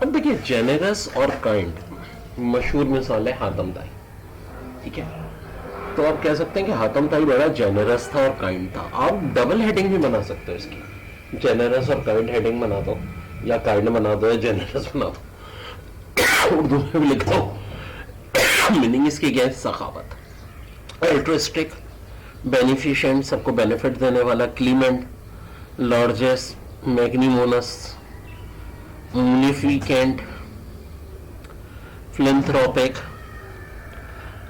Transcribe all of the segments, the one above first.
अब देखिए जेनेरस और काइंड मशहूर मिसाल है हातम ताई, ठीक है। तो आप कह सकते हैं कि हातम ताई बड़ा जेनेरस था और काइंड था। आप डबल हेडिंग भी बना सकते हो इसकी, जेनेरस और काइंड हेडिंग बना दो, या काइंड बना दो या जेनेरस बना दो, उर्दू में भी लिख दो। मीनिंग इसकी क्या है? सखावत, अल्ट्रिस्टिक, बेनिफिशिएंट, सबको बेनिफिट देने वाला, क्लीमेंट, लार्जेस्ट, मैग्निमोनस, munificent, philanthropic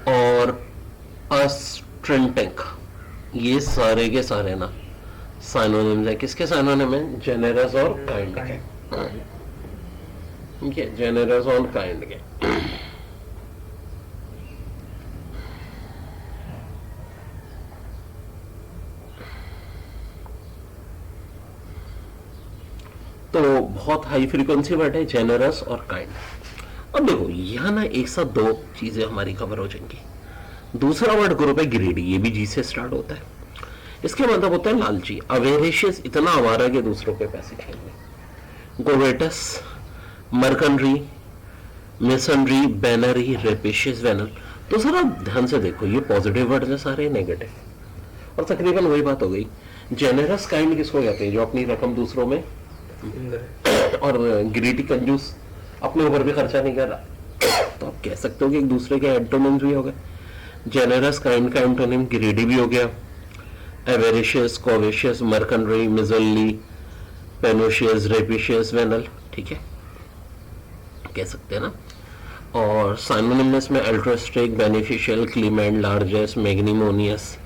और अस्ट्रेंटिक। ये सारे के सारे ना साइनोनिम्स है। किसके साइनोनिम है? जेनेरस और काइंड के, ठीक है, जेनेरस और काइंड के। तो बहुत हाई फ्रीक्वेंसी वर्ड है जेनरस और काइंड। अब देखो यहां ना एक साथ दो चीजें हमारी कवर हो जाएंगी। दूसरा वर्ड ग्रुप है ग्रीडी, ये भी जी से स्टार्ट होता है। इसके मतलब होता है लालची, अवेरेशियस, इतना आवारा कि दूसरों के पैसे खेलने। गोवेटस, मर्कनरी, मिसनरी, बैनरी, रेपिशियस, वेनल। तो सर आप ध्यान से देखो, ये पॉजिटिव वर्ड है सारे, नेगेटिव, और तकरीबन वही बात हो गई। जेनरस काइंड किसको कहते हैं? जो अपनी रकम दूसरों में, और ग्रीडी कंजूस, अपने ऊपर भी खर्चा नहीं कर रहा। तो आप कह सकते हो कि एक दूसरे के एंटोनिम्स भी हो गए। जेनरस काइंड का एंटोनिम ग्रीडी भी हो गया, एवेरिशियस, कोविशियस, मर्कनरी, मिजली, पेनोशियस, रेपिशियस, वेनल, ठीक है, कह सकते हैं ना। और साइनोनिम्स में altruistic, beneficial, clement, largest, magnanimous,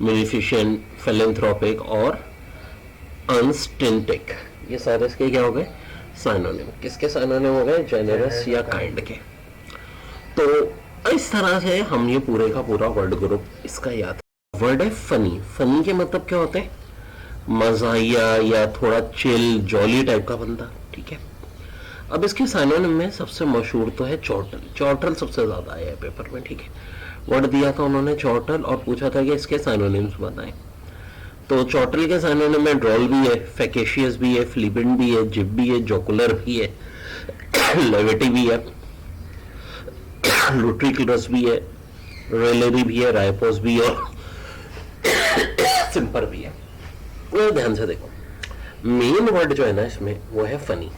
beneficent, philanthropic और अनस्टिंटिक, ये सारे इसके क्या हो गए? साइनोनिम। किसके साइनोनिम हो गए? जेनेरस या काइंड के। तो इस तरह से हम ये पूरे का पूरा वर्ड ग्रुप इसका याद है। वर्ड है फनी। फनी के मतलब क्या होते हैं? मजाहिया या थोड़ा चिल, जॉली टाइप का बंदा, ठीक है। अब इसके साइनोनिम में सबसे मशहूर तो है चौटल। चौटल सबसे ज्यादा आया है पेपर में, ठीक है। वर्ड दिया था उन्होंने चौटल और पूछा था कि इसके साइनोनिम्स बताएं। तो चौटल के साइनोनिम में ड्रॉल भी है, फैकेशियस भी है, फ्लिपेंट भी है, जिप भी है, जोकुलर भी है, लेविटी भी है, लुट्रिकुलस भी है, रेलेरी भी है, राइपोस भी है, और सिंपर भी है। तो ध्यान से देखो, मेन वर्ड जो है ना इसमें वो है फनी।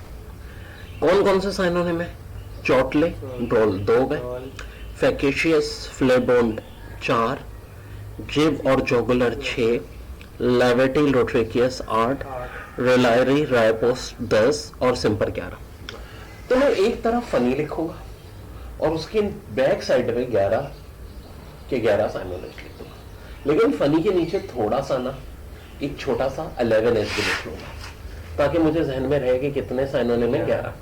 कौन कौन से साइनोनिम है? चौटले, ड्रॉल 2 गए, फैकेशियस, फ्लेबोन्ड 4, जिब और जोकुलर 6, लेविटी, लोट्रिकियस 8, रेलायरी, राइपोस 10 और सिंपर 11। तो मैं एक तरफ फनी लिखूंगा और उसके बैक साइड में 11 के 11 साइनोनिम्स लिख दूंगा, लेकिन फनी के नीचे थोड़ा सा ना एक छोटा सा 11s भी लिख लूंगा, ताकि मुझे जहन में रहे कि कितने साइनोनिम है? 11।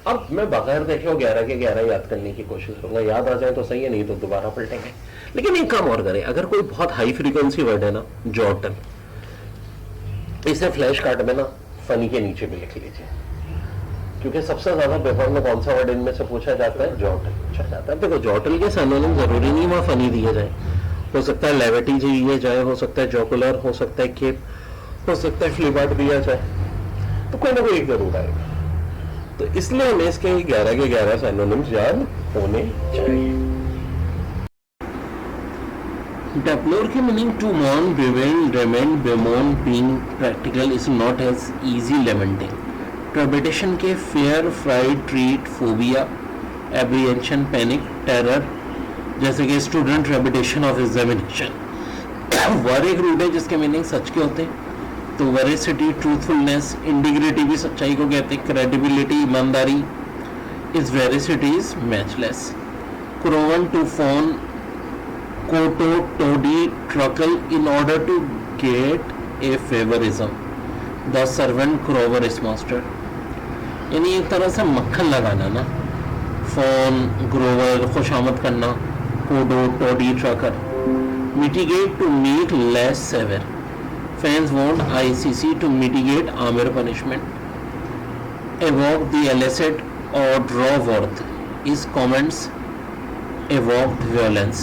अब मैं बगैर देखे 11 के 11 याद करने की कोशिश करूंगा, याद आ जाए तो सही है, नहीं तो दोबारा पलटेंगे। लेकिन एक काम और करें, अगर कोई बहुत हाई फ्रीक्वेंसी वर्ड है ना, जॉर्टन, इसे फ्लैश कार्ड में ना फनी के नीचे भी लिख लीजिए, क्योंकि सबसे ज्यादा पेपर में कौन सा वर्ड इनमें से पूछा जाता है? जॉर्टल पूछा जाता है। देखो जॉर्टल के साइनोनिम जरूरी नहीं वहां फनी दिए जाए, हो सकता है लेविटी दिए जाए, हो सकता है जोकुलर, हो सकता है केप, हो सकता है फ्लीबार्ट दिया जाए, तो कोई ना कोई एक जरूर आएगा। तो इसलिए हमें इसके 11 के 11 साइनोनिम्स याद होने चाहिए। डेप्लोर की meaning to mourn, bewail, lament, bemoan, being practical is not as easy lamenting. Trepidation के fear, fright, dread, phobia, apprehension, panic, terror, जैसे कि स्टूडेंट रेपिटेशन ऑफ एग्जामिनेशन। वर एक रूट है जिसके मीनिंग सच के होते हैं, तो वेरिसिटी, ट्रूथफुलनेस, इंटीग्रिटी भी सच्चाई को कहते हैं, क्रेडिबिलिटी, ईमानदारी, is veracity is matchless. Grovel, to fawn, kowtow, toady, truckle, in order to get a favouritism, the servant grovel is master. यानी एक तरह से मक्खन लगाना ना, फोन, ग्रोवर, खुशामद करना, kowtow, toady, truckler. Mitigate, to make less severe, fans want ICC to mitigate armor punishment. Evoke the illicit or draw worth is comments evoked violence.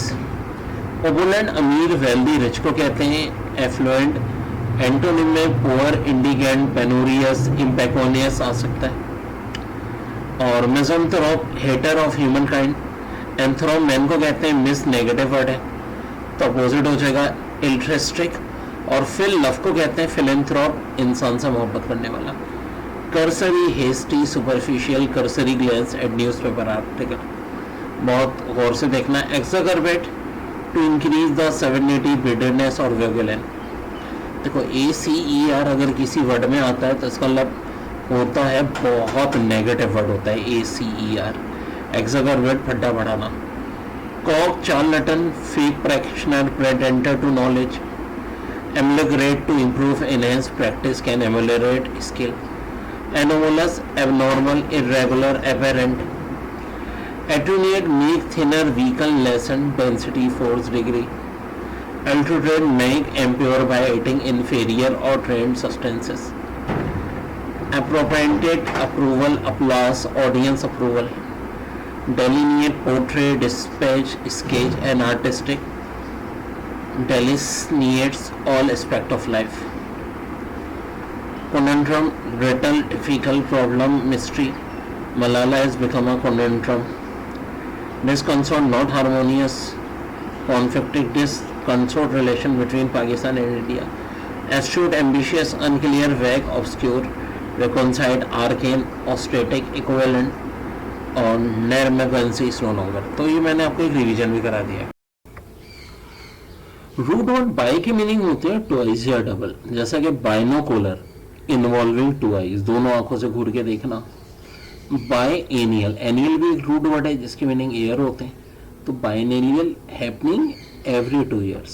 Opulent, अमीर, wealthy, rich को कहते हैं affluent. एंटोनिम में poor, indigent, penurious, impecunious आ सकता है। और misanthrope hater of human kind, anthrope man को कहते हैं, मिस नेगेटिव वर्ड है तो अपोजिट हो जाएगा इल्ट्रिस्टिक, और फिल लव को कहते हैं फिलेंथ्रोप, इंसान से मोहब्बत करने वाला। Cursory hasty superficial cursory glance at newspaper article, बहुत गौर से देखना। Exacerbate to increase the severity bitterness और वेगुलेन। देखो ACER अगर किसी वर्ड में आता है तो इसका मतलब होता है बहुत नेगेटिव वर्ड होता है ACER, एक्सकर्बेट फड्डा बढ़ाना। Quack charlatan fake practitioner pretender to knowledge, emulate to improve enhance practice can emulate skill, anomalous abnormal irregular apparent, attenuate make thinner weaken lessen density force degree, alterate make impure by eating inferior or trained substances, appropriate approval applause audience approval, delineate portray dispatch sketch and artistic, delineates all aspect of life. Conundrum, riddle, difficult problem, mystery. Malala has become a conundrum. Disconsort, not harmonious. Conflicting, disconsort relation between Pakistan and India. Astute, ambitious, unclear, vague, obscure. Reconciled, arcane, ostratic, equivalent और नैरमेगंसी is no longer. तो ये मैंने आपको एक revision भी करा दिया। Root word by की मीनिंग होती है ट्वाइस या डबल, जैसा कि बाइनोकुलर इन्वॉल्विंग टू आईज, दोनों आंखों से घूर के देखना। बाय एनियल, एनियल भी एक रूट वर्ड है जिसकी मीनिंग ईयर होते हैं, तो बाइनेरियल हैपनिंग एवरी 2 years।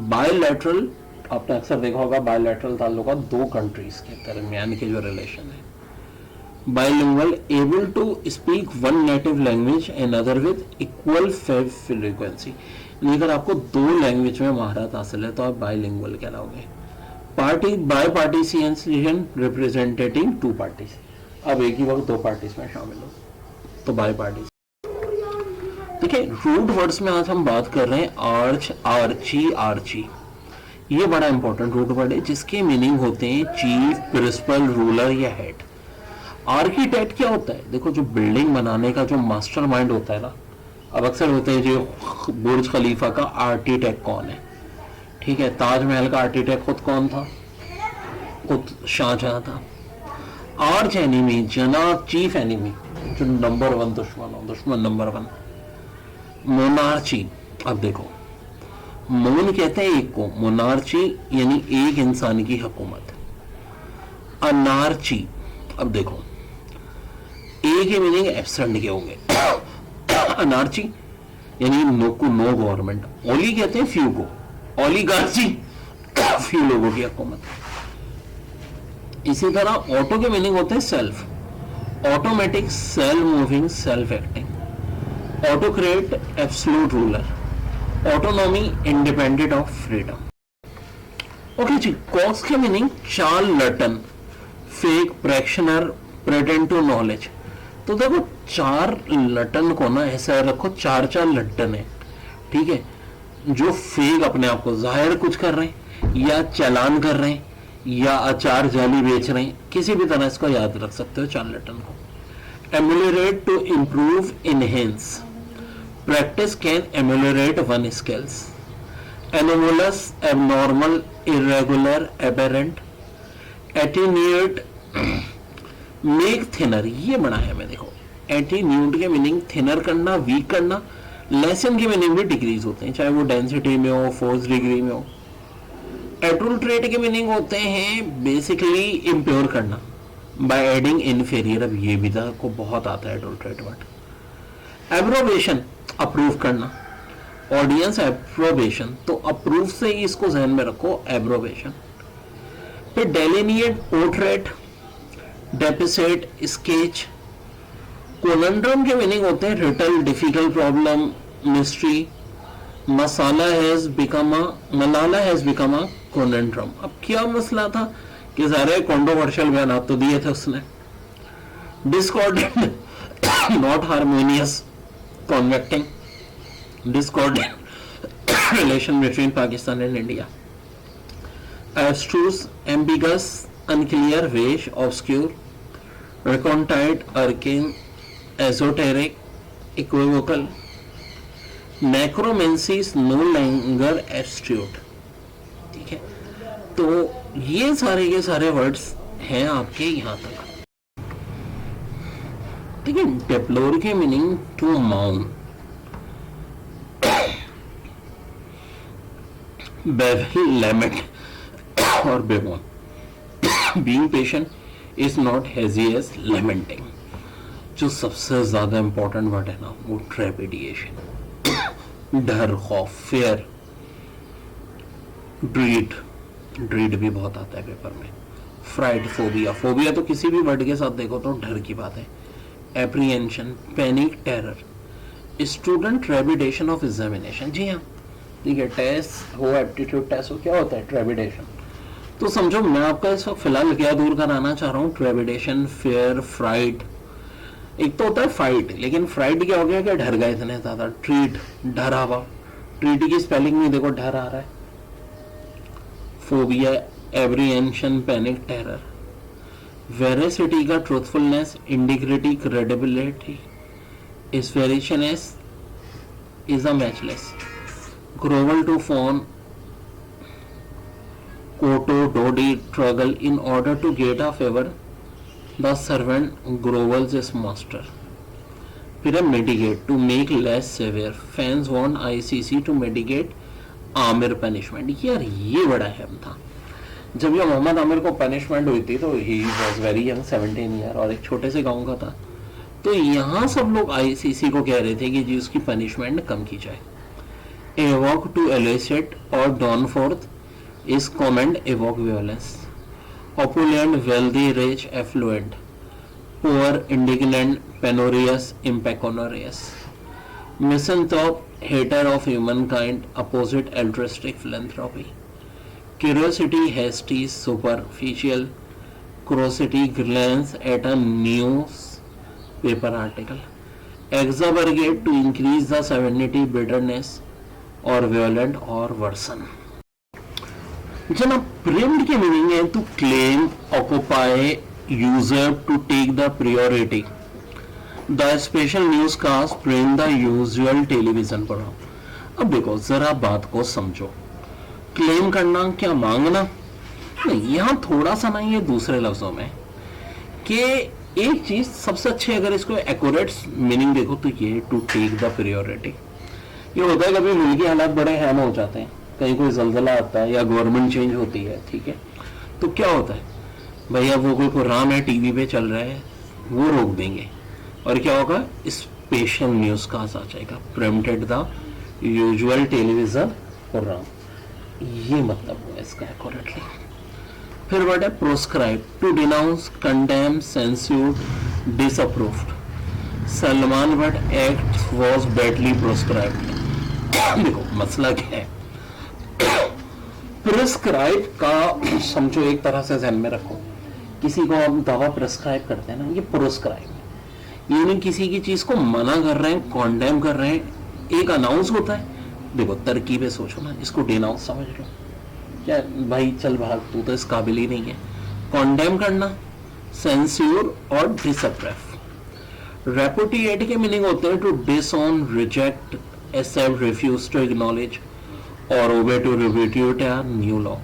बायलैटरल, आपने अक्सर देखा होगा बायलैटरल ताल्लुका दो कंट्रीज के दरमियान के जो रिलेशन है। Bilingual, able to speak one native language and other with equal frequency, अगर आपको 2 लैंग्वेज में महारत हासिल है तो आप बाइलिंगुअल कहलाओगे। Party, by participation representing 2 parties, अब एक ही वक्त 2 पार्टीज में शामिल हो तो बाय पार्टीज। देखिए रूट वर्ड्स में आज हम बात कर रहे हैं आर्च, आर्ची, आर्ची। ये बड़ा इंपॉर्टेंट रूट वर्ड है जिसके मीनिंग होते हैं चीफ, प्रिंसिपल, रूलर या हेड। आर्किटेक्ट क्या होता है? देखो जो बिल्डिंग बनाने का जो मास्टर माइंड होता है ना, अब अक्सर होते हैं जो बुर्ज खलीफा का आर्किटेक्ट कौन है, ठीक है, ताजमहल का आर्किटेक्ट खुद कौन था? खुद शाहजहां था। आर्च एनिमी, जनाब चीफ एनिमी, जो नंबर 1 दुश्मन हो, दुश्मन नंबर 1। मोनार्ची, अब देखो मोन कहते हैं एक को, मोनार्ची यानी एक इंसान की हुकूमत। अनार्ची, अब देखो एक ही मीनिंग एब्सेंट के होंगे। अनार्ची यानी नो को नो गवर्नमेंट। ओली कहते हैं फ्यू को, ओलिगार्ची फ्यू लोगों की हुकूमत। इसी तरह ऑटो के मीनिंग होते हैं self, automatic, self moving, self acting. Autocrat, absolute ruler. Autonomy, independent of freedom. Okay जी, कॉक्स के meaning charlatan, fake, practitioner, pretend to knowledge. तो देखो चार लटन को ना ऐसा रखो, 4 लटन है, ठीक है, जो फेक अपने आप को जाहिर कुछ कर रहे हैं या चालान कर रहे हैं या अचार जाली बेच रहे हैं, किसी भी तरह इसको याद रख सकते हो 4 लटन को। Emulate, to improve, enhance. Practice can emulate one skills. Anomalous, abnormal, irregular, aberrant. Attenuate, make thinner, ये बना है मैं, देखो एटीन्यूट के मीनिंग थिनर करना, वीक करना। लेसन के मीनिंग भी डिक्रीज होते हैं, चाहे वो डेंसिटी में हो, फोर्स डिग्री में हो। एडुल्ट्रेट के मीनिंग होते हैं बेसिकली इम्प्योर करना बाय एडिंग इनफेरियर। अब ये भी को बहुत आता है एडुल्ट्रेट वर्ड। एब्रोवेशन, अप्रूव करना। ऑडियंस एप्रोवेशन, तो अप्रूव से ही इसको जहन में रखो, एब्रोवेशन। फिर delineate, portrait, depict, sketch. Conundrum के मीनिंग होते हैं riddle, difficult problem, mystery. Malala has become a conundrum. अब क्या मसला था कि सारे कंट्रोवर्शियल बयान तो दिए थे उसने। Discordant, not harmonious, conflicting. Discordant relation between Pakistan and India. Abstruse, ambiguous, unclear, vague, obscure. recondite, arcane, esoteric, equivocal, necromancy is no longer astute. ठीक है, तो ये सारे के सारे वर्ड्स हैं आपके यहां तक. ठीक है. डेप्लोर के मीनिंग टू माउन, बेवल, लैमेंट और bemoan. Being patient is not easy as lamenting. जो सबसे ज्यादा इंपॉर्टेंट वर्ड है ना वो ट्रेपिडिएशन, डर, खौफ, फेयर. ड्रीड, ड्रीड भी बहुत आता है पेपर में. Fried, phobia. फोबिया तो किसी भी वर्ड के साथ देखो तो डर की बात है. Apprehension, panic, terror. Student trepidation of examination. जी हाँ, ठीक है. टेस्ट हो, एप्टीट्यूड टेस्ट हो, क्या होता है? ट्रेपिडेशन. तो समझो मैं आपका इस वक्त फिलहाल क्या दूर कराना चाह रहा हूँ? Trepidation, fair, fried. एक तो होता है फाइट, लेकिन फ्राइड क्या हो गया कि डर गए इतने ज्यादा. ट्रीट, डरा हुआ. ट्रीट की स्पेलिंग में देखो डर आ रहा है. Phobia, apprehension, panic, terror. Veracity का truthfulness, integrity, credibility. Inspirationist is a matchless. Grovel to fawn, Koto, Dodi, struggle in order to get a favor. The servant grovels his master. फिर mitigate, to make less severe. Fans want ICC to mitigate Aamir punishment. यार ये बड़ा अहम था. जब ये मोहम्मद आमिर को punishment हुई थी तो he was very young, 17 year, और एक छोटे से गांव का था. तो यहां सब लोग आईसीसी को कह रहे थे कि जी उसकी पनिशमेंट कम की जाए. Evoke, to elicit or draw forth is commend, evoke violence. Opulent, wealthy, rich, affluent. Poor, indigent, penurious, impecunious. Misanthrope, hater of human kind, opposite altruistic philanthropy. Curiosity, hasty, superficial. Curiosity, glance at a newspaper article. Exacerbate, to increase the severity, bitterness, or violent or version. जनाब preempt के meaning है to claim, occupy, usurp, to take the priority. The special newscast preempted the usual television programme. अब देखो जरा बात को समझो. Claim करना क्या मांगना नहीं, यहां थोड़ा सा ना ये दूसरे लफ्जों में कि एक चीज सबसे अच्छी, अगर इसको एक्यूरेट मीनिंग देखो तो ये टू टेक द प्रायोरिटी. ये होता है कभी मुल्क के हालात बड़े हैम हो जाते हैं, कहीं कोई जल्जला आता है या गवर्नमेंट चेंज होती है, ठीक है, तो क्या होता है भैया वो कोई प्रोग्राम है टीवी पे चल रहा है वो रोक देंगे और क्या होगा, स्पेशल न्यूज कास्ट आ जाएगा, preempted the usual television programme. ये मतलब हुआ इसका एक्यूरेटली. फिर वर्ड है proscribe, to denounce, condemn, censure, disapproved. Salman Butt act was badly proscribed. देखो मसला क्या है, प्रिस्क्राइब का समझो एक तरह से ध्यान में रखो, किसी को हम दवा प्रिस्क्राइब करते हैं ना, ये प्रोस्क्राइब है, यानी किसी की चीज को मना कर रहे हैं, कॉन्डेम कर रहे हैं. एक अनाउंस होता है, देखो तरकीबें सोचो ना, इसको डिनाउंस समझ लो, क्या भाई चल भाग तू तो इस काबिल ही नहीं है. कॉन्डेम करना, सेंस्योर और डिसअप्रूव. रेपुटिएट के मीनिंग होते हैं to disown, reject, accept, refuse, to acknowledge और ओबे, टू रिप्यूट या न्यू लॉ.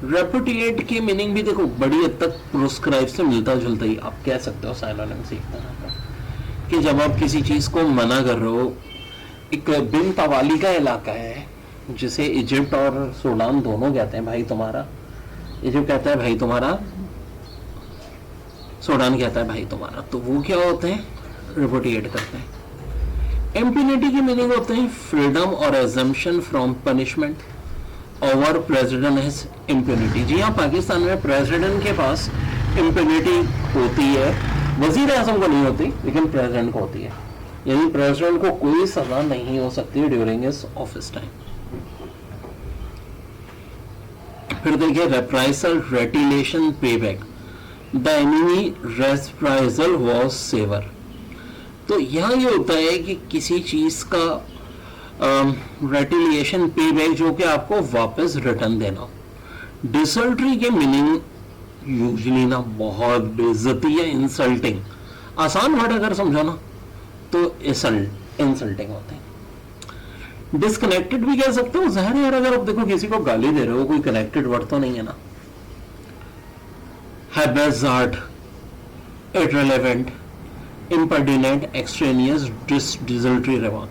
रेपुटिएट की मीनिंग भी देखो बड़ी हद तक प्रोस्क्राइब से मिलता जुलता ही आप कह सकते हो, साइनोनिम सीखना कि जब आप किसी चीज को मना कर रहे हो. एक बिन तवाली का इलाका है जिसे इजिप्ट और सूडान दोनों कहते हैं भाई तुम्हारा. इजिप्ट कहता है भाई तुम्हारा, सूडान कहता है भाई तुम्हारा. तो वो क्या होते हैं, रिपोर्टिएट करते हैं. इम्पिनिटी की मीनिंग होते हैं फ्रीडम और exemption from punishment. Our president has impunity. जी हाँ, पाकिस्तान में प्रेसिडेंट के पास इम्पिनिटी होती है, वजीर आजम को नहीं होती लेकिन प्रेसिडेंट को होती है, यानी प्रेसिडेंट को कोई सजा नहीं हो सकती ड्यूरिंग हिज ऑफिस टाइम. फिर देखिए reprisal, retaliation, payback. The enemy reprisal was severe. तो यहाँ ये होता है कि किसी चीज का रेटिलिएशन, पेबैक जो कि आपको वापस रिटर्न देना. डिसल्ट्री के मीनिंग यूजली ना बहुत बेइज्जती या इंसल्टिंग, आसान वर्ड अगर समझो ना तो इंसल्टिंग होते हैं। डिस्कनेक्टेड भी कह सकते हो, ज़ाहिर है यार अगर आप देखो किसी को गाली दे रहे हो, कोई कनेक्टेड वर्ड तो नहीं है ना। Haphazard, irrelevant, impertinent, extraneous, desultory remark,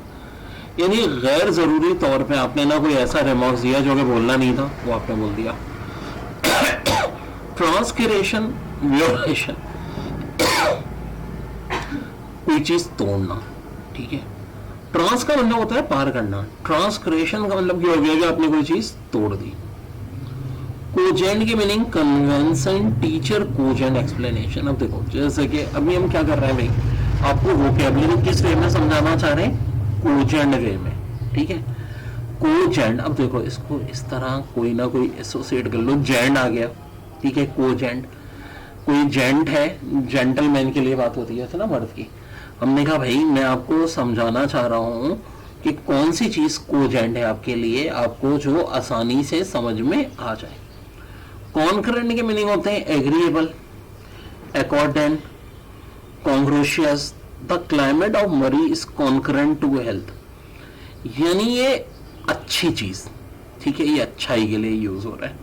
यानी गैर जरूरी तौर पे आपने ना कोई ऐसा रिमार्क दिया जो कि बोलना नहीं था, वो आपने बोल दिया। ट्रांसक्रेशन, वियोलेशन, कोई चीज तोड़ना, ठीक है। ट्रांस का मतलब होता है पार करना, ट्रांसक्रेशन का मतलब क्या हो गया कि आपने कोई चीज तोड़ दी। कोजेंट की meaning convention, teacher cogent explanation. अब देखो जैसे कि अभी हम क्या कर रहे हैं भाई, आपको वोकैबुलरी किस वे में समझाना चाह रहे हैं, कोजेंट वे में, ठीक है। कोजेंट, अब देखो इसको इस तरह कोई ना कोई एसोसिएट कर लो, जेंट आ गया, ठीक है, कोजेंट। कोई जेंट है, जेंटलमैन के लिए बात होती है ना मर्द की। हमने कहा भाई मैं आपको समझाना चाह रहा हूं कि कौन सी चीज कोजेंट है आपके लिए, आपको जो आसानी से समझ में आ जाए। कॉन्करेंट के मीनिंग होते हैं एग्रीएबल, अकॉर्डेंट, कॉन्ग्रोशियस। द क्लाइमेट ऑफ मरी इज कॉन्करेंट टू हेल्थ, यानी ये अच्छी चीज, ठीक है, ये अच्छाई के लिए यूज हो रहा है।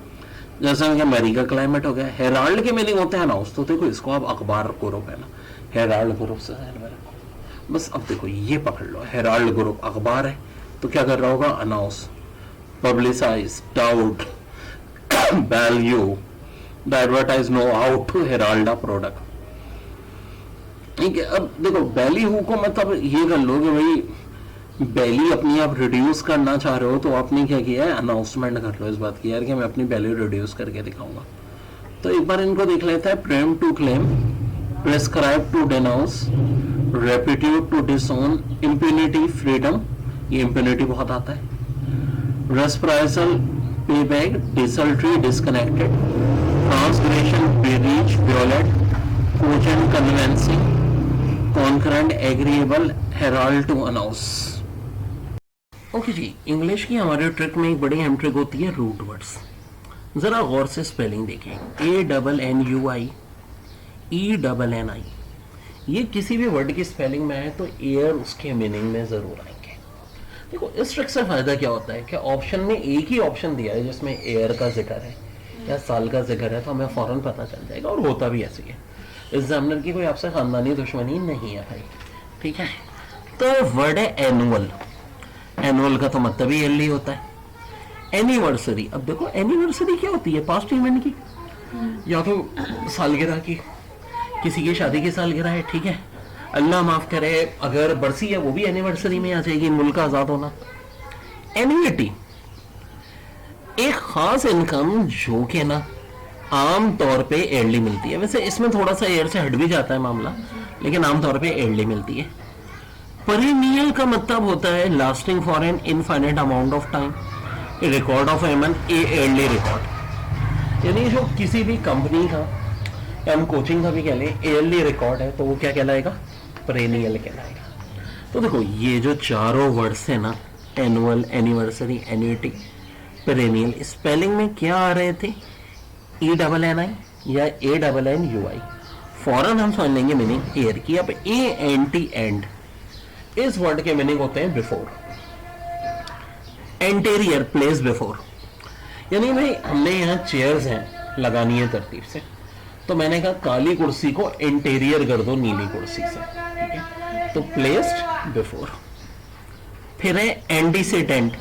जैसे मरी का क्लाइमेट हो गया। हेराल्ड के मीनिंग होते हैं अनाउंस, तो देखो इसको आप अखबार ग्रुप है ना, हेराल्ड ग्रुप से बस। अब देखो ये पकड़ लो, हेराल्ड ग्रुप अखबार है, तो क्या कर रहा होगा, announce, publicise, doubt, value, the advertise know how to herald a product, ठीक है। अब देखो वैल्यू को मतलब ये कर लो कि भाई वैल्यू अपनी आप रिड्यूस करना चाह रहे हो, तो आपने क्या किया है, अनाउंसमेंट कर लो इस बात की यार कि मैं अपनी वैल्यू रिड्यूस करके दिखाऊंगा। तो एक बार इनको देख लेते हैं। Preempt to claim, proscribe to denounce, repudiate to disown, impunity, freedom, ये इम्प्यूनिटी बहुत आता है। Reprisal, payback, desultory, disconnected, transgression, breach, violate, cogent, convincing, concurrent, agreeable, herald to announce. Okay जी, इंग्लिश की हमारे ट्रिक में एक बड़ी अहम ट्रिक होती है रूट वर्ड्स। जरा गौर से स्पेलिंग देखें, ANNUI, ENNI, ये किसी भी वर्ड की स्पेलिंग में है तो एयर उसके मीनिंग में जरूर आएंगे। देखो इस ट्रिक से फायदा क्या होता है कि ऑप्शन में एक ही ऑप्शन दिया है जिसमें एयर का जिक्र है या साल का जिक्र है, तो हमें फौरन पता चल जाएगा, और होता भी ऐसे ही है। एग्जामिनर की कोई आपसे खानदानी दुश्मनी नहीं है भाई, ठीक है। तो वर्ड है एनुअल, एनुअल का तो मतलब ही ईयरली होता है। एनिवर्सरी, अब देखो एनिवर्सरी क्या होती है, पास्ट इवेंट की या तो सालगिरह की, किसी की शादी की सालगिरह है, ठीक है। अल्लाह माफ करे अगर बरसी है वो भी एनिवर्सरी में आ जाएगी, मुल्क आजाद होना। एन्युइटी, एक खास इनकम जो कि ना आम तौर पे ईयरली मिलती है, वैसे इसमें थोड़ा सा ईयर से हट भी जाता है मामला, लेकिन आमतौर पे ईयरली मिलती है। पेरिनियल का मतलब होता है lasting for an infinite amount of time, record of एमन, ईयरली रिकॉर्ड, यानी जो किसी भी कंपनी का या हम कोचिंग का भी कह लें ईयरली रिकॉर्ड है तो वो क्या कहलाएगा, पेरिनियल कहलाएगा। तो देखो ये जो चारों वर्ड्स है ना, annual, anniversary, annuity, perennial, spelling में क्या आ रहे थे, ENNI या ANNUI, फौरन हम समझ लेंगे मीनिंग ईयर की। अब ANT, एंड, इस वर्ड के मीनिंग होते हैं बिफोर, एंटेरियर, प्लेस बिफोर, यानी भाई हमने यहाँ चेयर्स हैं लगानी है तरतीब से, तो मैंने कहा काली कुर्सी को इंटीरियर कर दो नीली कुर्सी से, ठीक है, तो प्लेस्ड बिफोर। फिर है एंटीसेडेंट,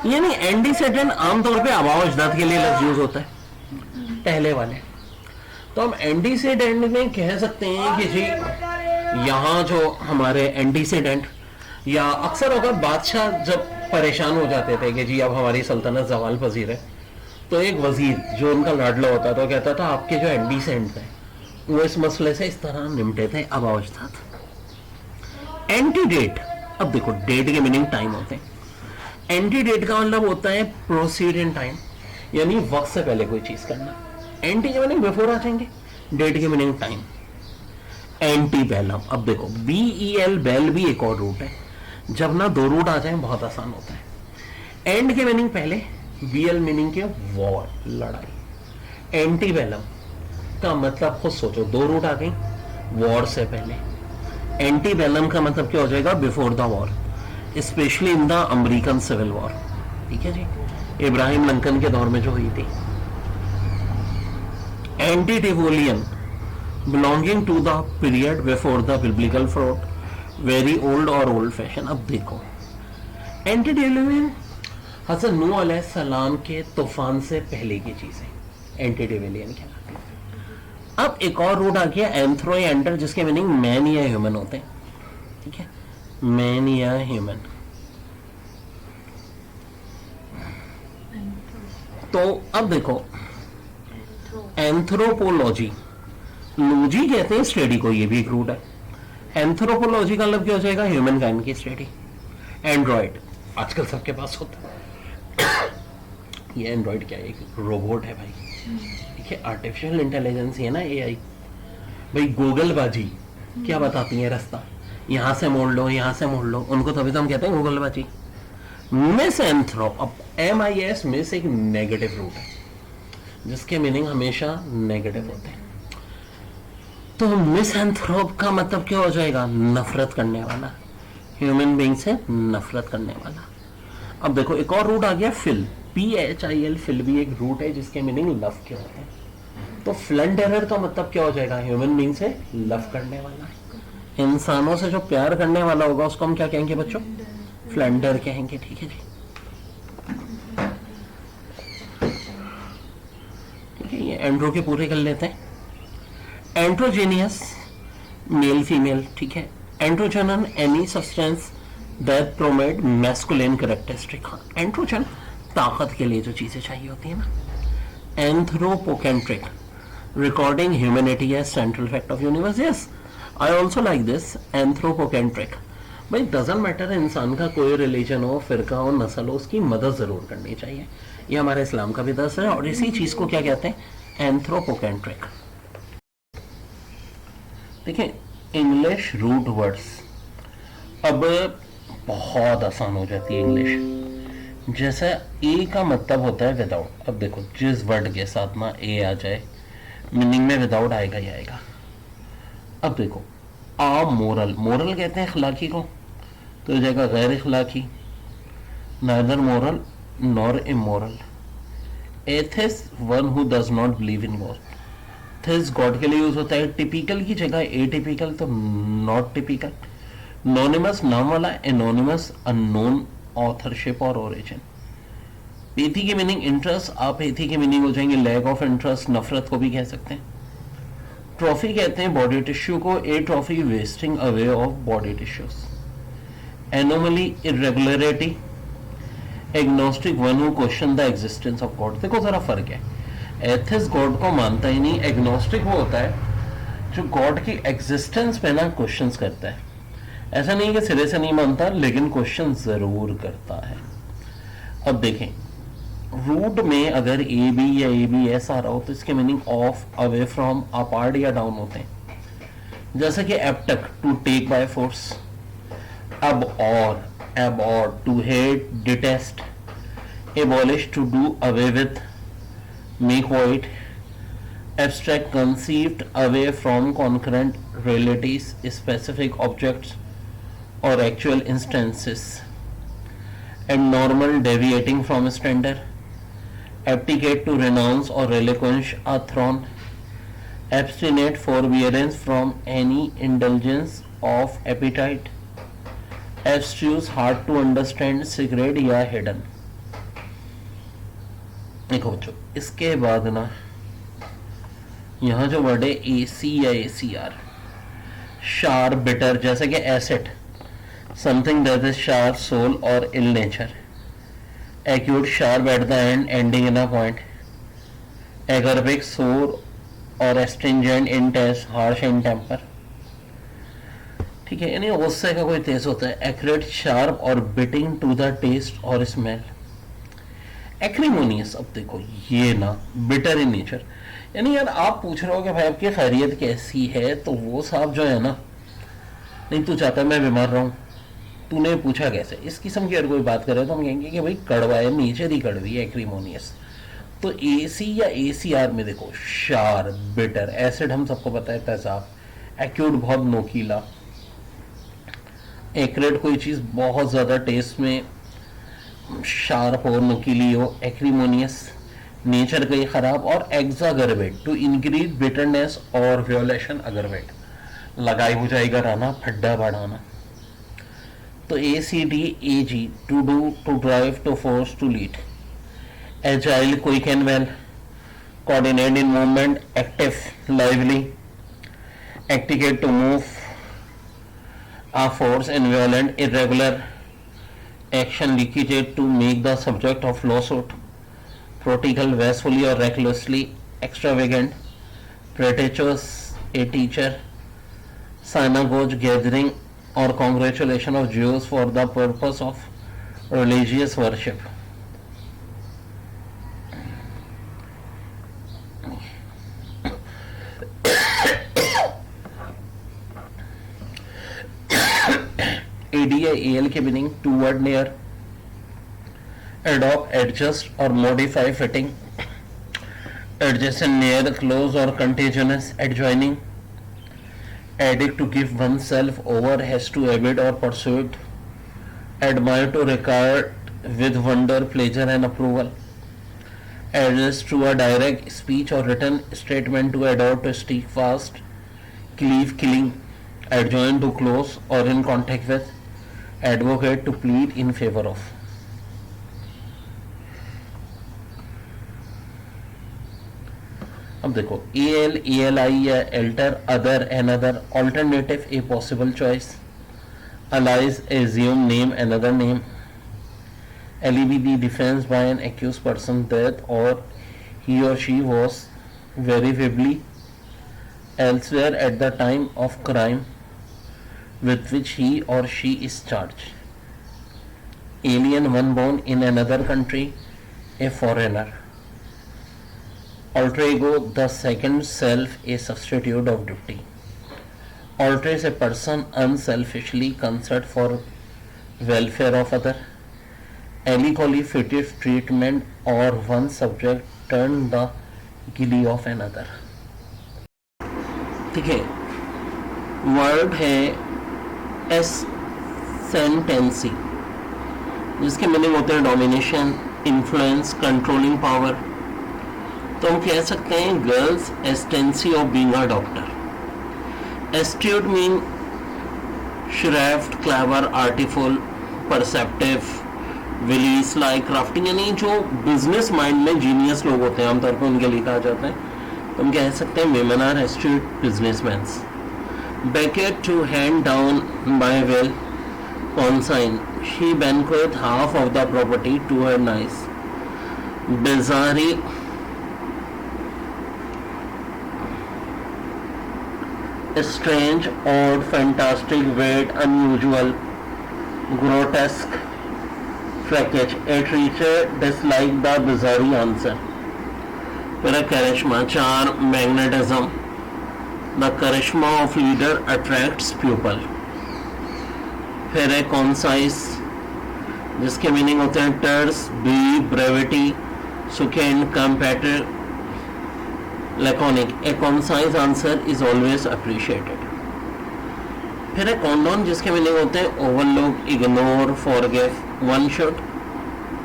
यानी एंटीसेडेंट आमतौर पे आबाओ अजदाद के लिए लफ्ज यूज होता है, पहले वाले। तो हम एंटीसेडेंट में कह सकते हैं कि जी यहाँ जो हमारे एंटीसेडेंट, या अक्सर होगा बादशाह जब परेशान हो जाते थे कि जी अब हमारी सल्तनत जवाल पजीर है, तो एक वजीर जो उनका लाडला होता था कहता था आपके जो एंटीसेडेंट हैं वो इस मसले से इस तरह निपटे थे, अब अवजदाद। एंटीडेट, अब देखो डेट के मीनिंग टाइम होते हैं, एंटीडेट का मतलब होता है प्रोसीड इन टाइम, यानी वक्त से पहले कोई चीज करना। एंटी के मीनिंग बिफोर आ जाएंगे, डेट के मीनिंग टाइम। एंटी बेलम, अब देखो BEL, बेल भी एक और रूट है, जब ना दो रूट आ जाए बहुत आसान होता है। एंड के मीनिंग पहले, BL मीनिंग के वॉर, लड़ाई। एंटीवेलम का मतलब खुद सोचो, दो रूट आ गई, वॉर से पहले। एंटीवेलम का मतलब क्या हो जाएगा, before the war, specially in the American civil war. ठीक है जी, इब्राहिम लिंकन के दौर में जो हुई थी। Antediluvian belonging to the period before the biblical flood, very old or old fashion. अब देखो एंटीटिवोलियन हज़रत नूह अलैहिस्सलाम के तूफान से पहले की चीजें एंटीटिवोलियन कहलाती है। अब एक और रूट आ गया एंथ्रोएंटर, जिसके मीनिंग मैन या ह्यूमन होते हैं। ठीक है, मैन या ह्यूमन। तो अब देखो एंथ्रोपोलॉजी, लॉजी कहते हैं स्टडी को, ये भी एक रूट है। एंथ्रोपोलॉजी का मतलब क्या हो जाएगा, ह्यूमन काइंड की स्टडी। एंड्रॉइड आजकल सबके पास होता है। ये एंड्रॉइड क्या है, एक रोबोट है भाई। ठीक है, आर्टिफिशियल इंटेलिजेंस है ना, एआई। भाई गूगल बाजी क्या बताती है, रास्ता यहां से मोड़ लो, यहां से मोड़ लो, उनको तभी तो हम कहते हैं गूगल बाजी। मिस एंथ्रोप, अब MIS मिस एक नेगेटिव रूट है, जिसके मीनिंग हमेशा नेगेटिव होते हैं। तो मिस एंथ्रोप का मतलब क्या हो जाएगा, नफरत करने वाला, ह्यूमन बीइंग से नफरत करने वाला। अब देखो एक और रूट आ गया फिल, PHIL, फिल भी एक रूट है जिसके मीनिंग लव के होते हैं। तो फ्लंडरर का मतलब क्या हो जाएगा, ह्यूमन बीइंग से लव करने वाला, इंसानों से जो प्यार करने वाला होगा उसको हम क्या कहेंगे बच्चों, फ्लंडर कहेंगे। ठीक है जी, ठीक है, ये एंड्रो के पूरे कर लेते हैं। Androgynous, male female. ठीक है, androgen any substance that provide masculine characteristic. Androgen ताकत के लिए जो चीजें चाहिए होती है ना। Anthropocentric, regarding humanity as central fact of universe. Yes, I also like this, anthropocentric. भाई डजंट मैटर इंसान का कोई रिलीजन हो, फिरका हो, नस्ल हो, उसकी मदद जरूर करनी चाहिए। ये हमारे इस्लाम का भी दर्स है। और इसी चीज को क्या कहते हैं, एंथ्रोपोकेंट्रिक। देखिए इंग्लिश रूट वर्ड्स अब बहुत आसान हो जाती है इंग्लिश। जैसे ए का मतलब होता है विदाउट। अब देखो जिस वर्ड के साथ ना ए आ जाए, मीनिंग में विदाउट आएगा ही आएगा। अब देखो मोरल, मोरल कहते हैं अखलाकी को, तो हो जाएगा गैर अखलाकी, neither moral nor immoral. Atheist, one who does not believe in God. This God के लिए यूज होता है, टिपिकल की जगह एटिपिकल, तो नॉट टिपिकल। नोनिमस, नाम वाला, एनोनिमस, अननोन ऑथरशिप और ओरिजिन। एथी की मीनिंग इंटरेस्ट, आप एथी की मीनिंग हो जाएंगे लैक ऑफ इंटरेस्ट, नफरत को भी कह सकते हैं। ट्रॉफी कहते हैं बॉडी टिश्यू को, atrophy wasting away of body tissues. Anomaly, irregularity. Agnostic, one who question the existence of God. देखो जरा फर्क है, एथिस्ट गॉड को मानता ही नहीं, एग्नोस्टिक वो होता है जो गॉड की एग्जिस्टेंस पे ना क्वेश्चंस करता है। ऐसा नहीं कि सिरे से नहीं मानता, लेकिन क्वेश्चन जरूर करता है। अब देखें रूट में अगर ए बी या ए बी एस आ रहा हो तो इसके meaning off, away from, apart या डाउन होते हैं। जैसे कि abduct, to take by force. अब और, abhor, to hate, detest. Abolish, to do away with, make void. Abstract, conceived away from concurrent realities, specific objects और actual instances. abnormal, deviating from standard. Abdicate, to renounce or relinquish a throne. Abstinate, forbearance from any indulgence of appetite. Abstruse, hard to understand, secret या hidden। देखो बच्चों इसके बाद ना यहाँ जो word है AC या ACR, शार, बिटर, जैसे कि acid, something that is sharp, soul or ill nature. Acute, sharp at the end, ending in a point. Acerbic, sour or astringent in taste, harsh in temper. ठीक है, यानी गुस्से का कोई तेज होता है। Acrid, sharp और biting to the taste और smell. Acrimonious, अब देखो ये ना bitter in nature, यानी यार आप पूछ रहे हो कि भाई आपकी खैरियत कैसी है, तो वो साहब जो है ना, नहीं तू चाहता है मैं बीमार रहूं, तूने पूछा कैसे, इस किस्म की अगर कोई बात करे तो हम कहेंगे कि भाई कड़वा है, नीचे दी कड़वी है, एक्रीमोनियस। तो एसी या एसीआर में देखो, शार, बिटर, एसिड हम सबको पता है तेजाब, एक्यूट बहुत नोकीला, एक्रेट कोई चीज बहुत ज्यादा टेस्ट में शार्प हो, नुकीली हो, एक्रीमोनियस नेचर गई खराब, और एक्सागरवेट टू इंक्रीज बिटरनेस और वियोलेशन अगरवेट लगाई हो जाएगा राना, फड्डा बढ़ाना। तो A C D A G to do, to drive, to force, to lead. Agile quick and well, coordinate in movement, active lively, एक्टिकेट to move, a force in violent, irregular action, leakage to make the subject of lawsuit, prodigal, wastefully or recklessly, extravagant, pretentious, a teacher, synagogue gathering or congratulation of Jews for the purpose of religious worship. ADA AL के meaning toward, near, adopt, adjust or modify, fitting, adjacent, near, close or contiguous, adjoining, addict, to give oneself over, has to abet or pursue, admire, to regard with wonder, pleasure and approval, address to a direct speech or written statement, to adopt, to stick fast, cleave, killing, adjoin, to close or in contact with, advocate, to plead in favor of. अब देखो, AL, ALI या alter, other, another, alternative, a possible choice, allies, assume, name, another name, alibi, the defense by an accused person that or he or she was verifiably elsewhere at the time of crime with which he or she is charged. Alien, one born in another country, a foreigner. Alter ego, the second self, a substitute of duty. Alter is a person unselfishly concerned for welfare of other. Equally fitted treatment or one subject turn the guilty of another. ठीक है, word है एसेंटेंसी, जिसके meaning होते हैं domination, influence, controlling power. तो हम कह सकते हैं गर्ल्स एस्टेंसी of being a doctor. Astute mean shrewd, clever, artful, perceptive, wily, sly, crafting, यानी जो बिजनेस माइंड में जीनियस लोग होते हैं आमतौर पर उनके लिए कहा जाता है। तो हम कह सकते हैं women are astute businessmen. Beckett, to hand down by will. Consign, she bequeathed half of the property to her niece. Bizarre, strange, odd, fantastic, weird, unusual, grotesque, freakish. A teacher disliked the bizarre answer. फिर charisma, charm, magnetism. The charisma of leader attracts pupil. फिर है concise, जिसके meaning होते हैं terse, brief, brevity, succinct, compact, laconic. A concise answer is always appreciated. फिर है condone, जिसके meaning होते हैं overlook, ignore, forgive. One should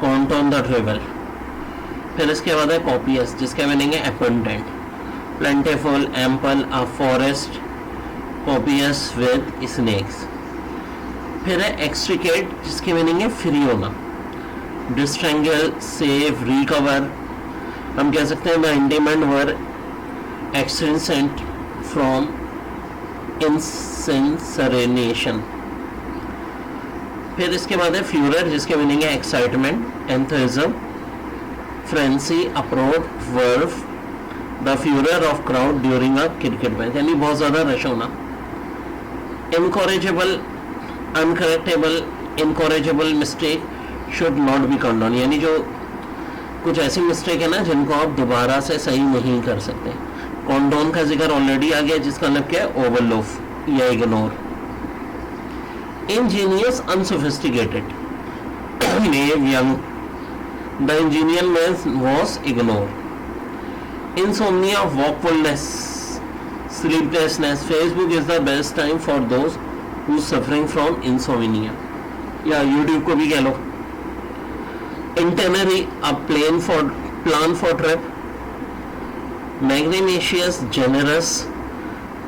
contour the trivial. फिर इसके बाद है कॉपियस, जिसका मीनिंग है abundant, plentiful, ample, a forest, copious with snakes. फिर है एक्सट्रिकेट, जिसकी मीनिंग है फ्री होना, डिस्ट्रेंगल, सेव, रिकवर। हम कह सकते हैं द इंटीमेंट वर एक्सटेंसेंट फ्रॉम इंसेंसरेनेशन। फिर इसके बाद है फ्यूरर, जिसके मीनिंग है excitement, एंथुसिज्म, frenzy, uproar, verve, the furor of crowd during a cricket match, यानी बहुत ज़्यादा रश होना। Incorrigible, uncorrectable, incorrigible mistake should not be condoned, यानी जो कुछ ऐसी मिस्टेक है ना जिनको आप दोबारा से सही नहीं कर सकते। कॉन्डोन का जिक्र ऑलरेडी आ गया, जिसका मतलब क्या है ओवरलूफ या ignore. Ingenious, unsophisticated, naive, young, the engineer man was ignore. Insomnia, wakefulness, sleeplessness. Facebook is the best time for those who suffering from insomnia. या YouTube को भी कह लो. Itinerary, a plan for trip. Magnanimous, generous,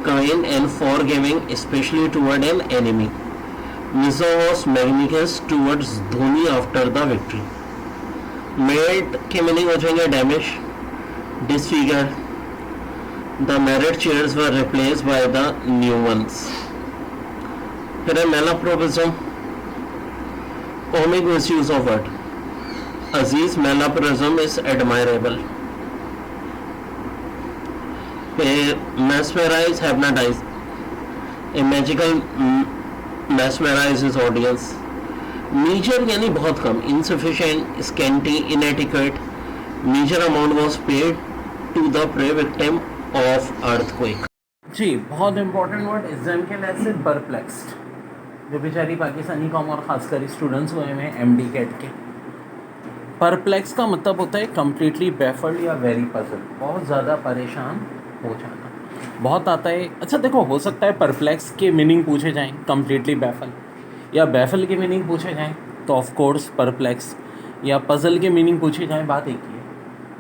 kind and forgiving, especially toward an enemy. Mizo was magnanimous towards Dhoni after the victory. Made के meaning हो जाएंगे damage, disfigured. The merit chairs were replaced by the new ones. फिर है malapropism, comic misuse of word. Aziz, malapropism is admirable. फिर mesmerize, hypnotize. A magical mesmerizes audience. Meager यानी बहुत कम. Insufficient, scanty, inadequate. Major amount was paid to the prey victim of earthquake. जी, बहुत important word exam के लिए से perplexed, जो बेचारी पाकिस्तानी कौम और ख़ासकर स्टूडेंट्स हुए हैं MD कैट के. परप्लेक्स का मतलब होता है कम्प्लीटली बैफल्ड या वेरी पजल, बहुत ज़्यादा परेशान हो जाना. बहुत आता है. अच्छा देखो, हो सकता है परप्लेक्स के मीनिंग पूछे जाएं, कम्प्लीटली बैफल, या बैफल के मीनिंग पूछे जाएं तो ऑफ कोर्स परप्लेक्स, या पजल के मीनिंग पूछे जाएं, बात एक ही है.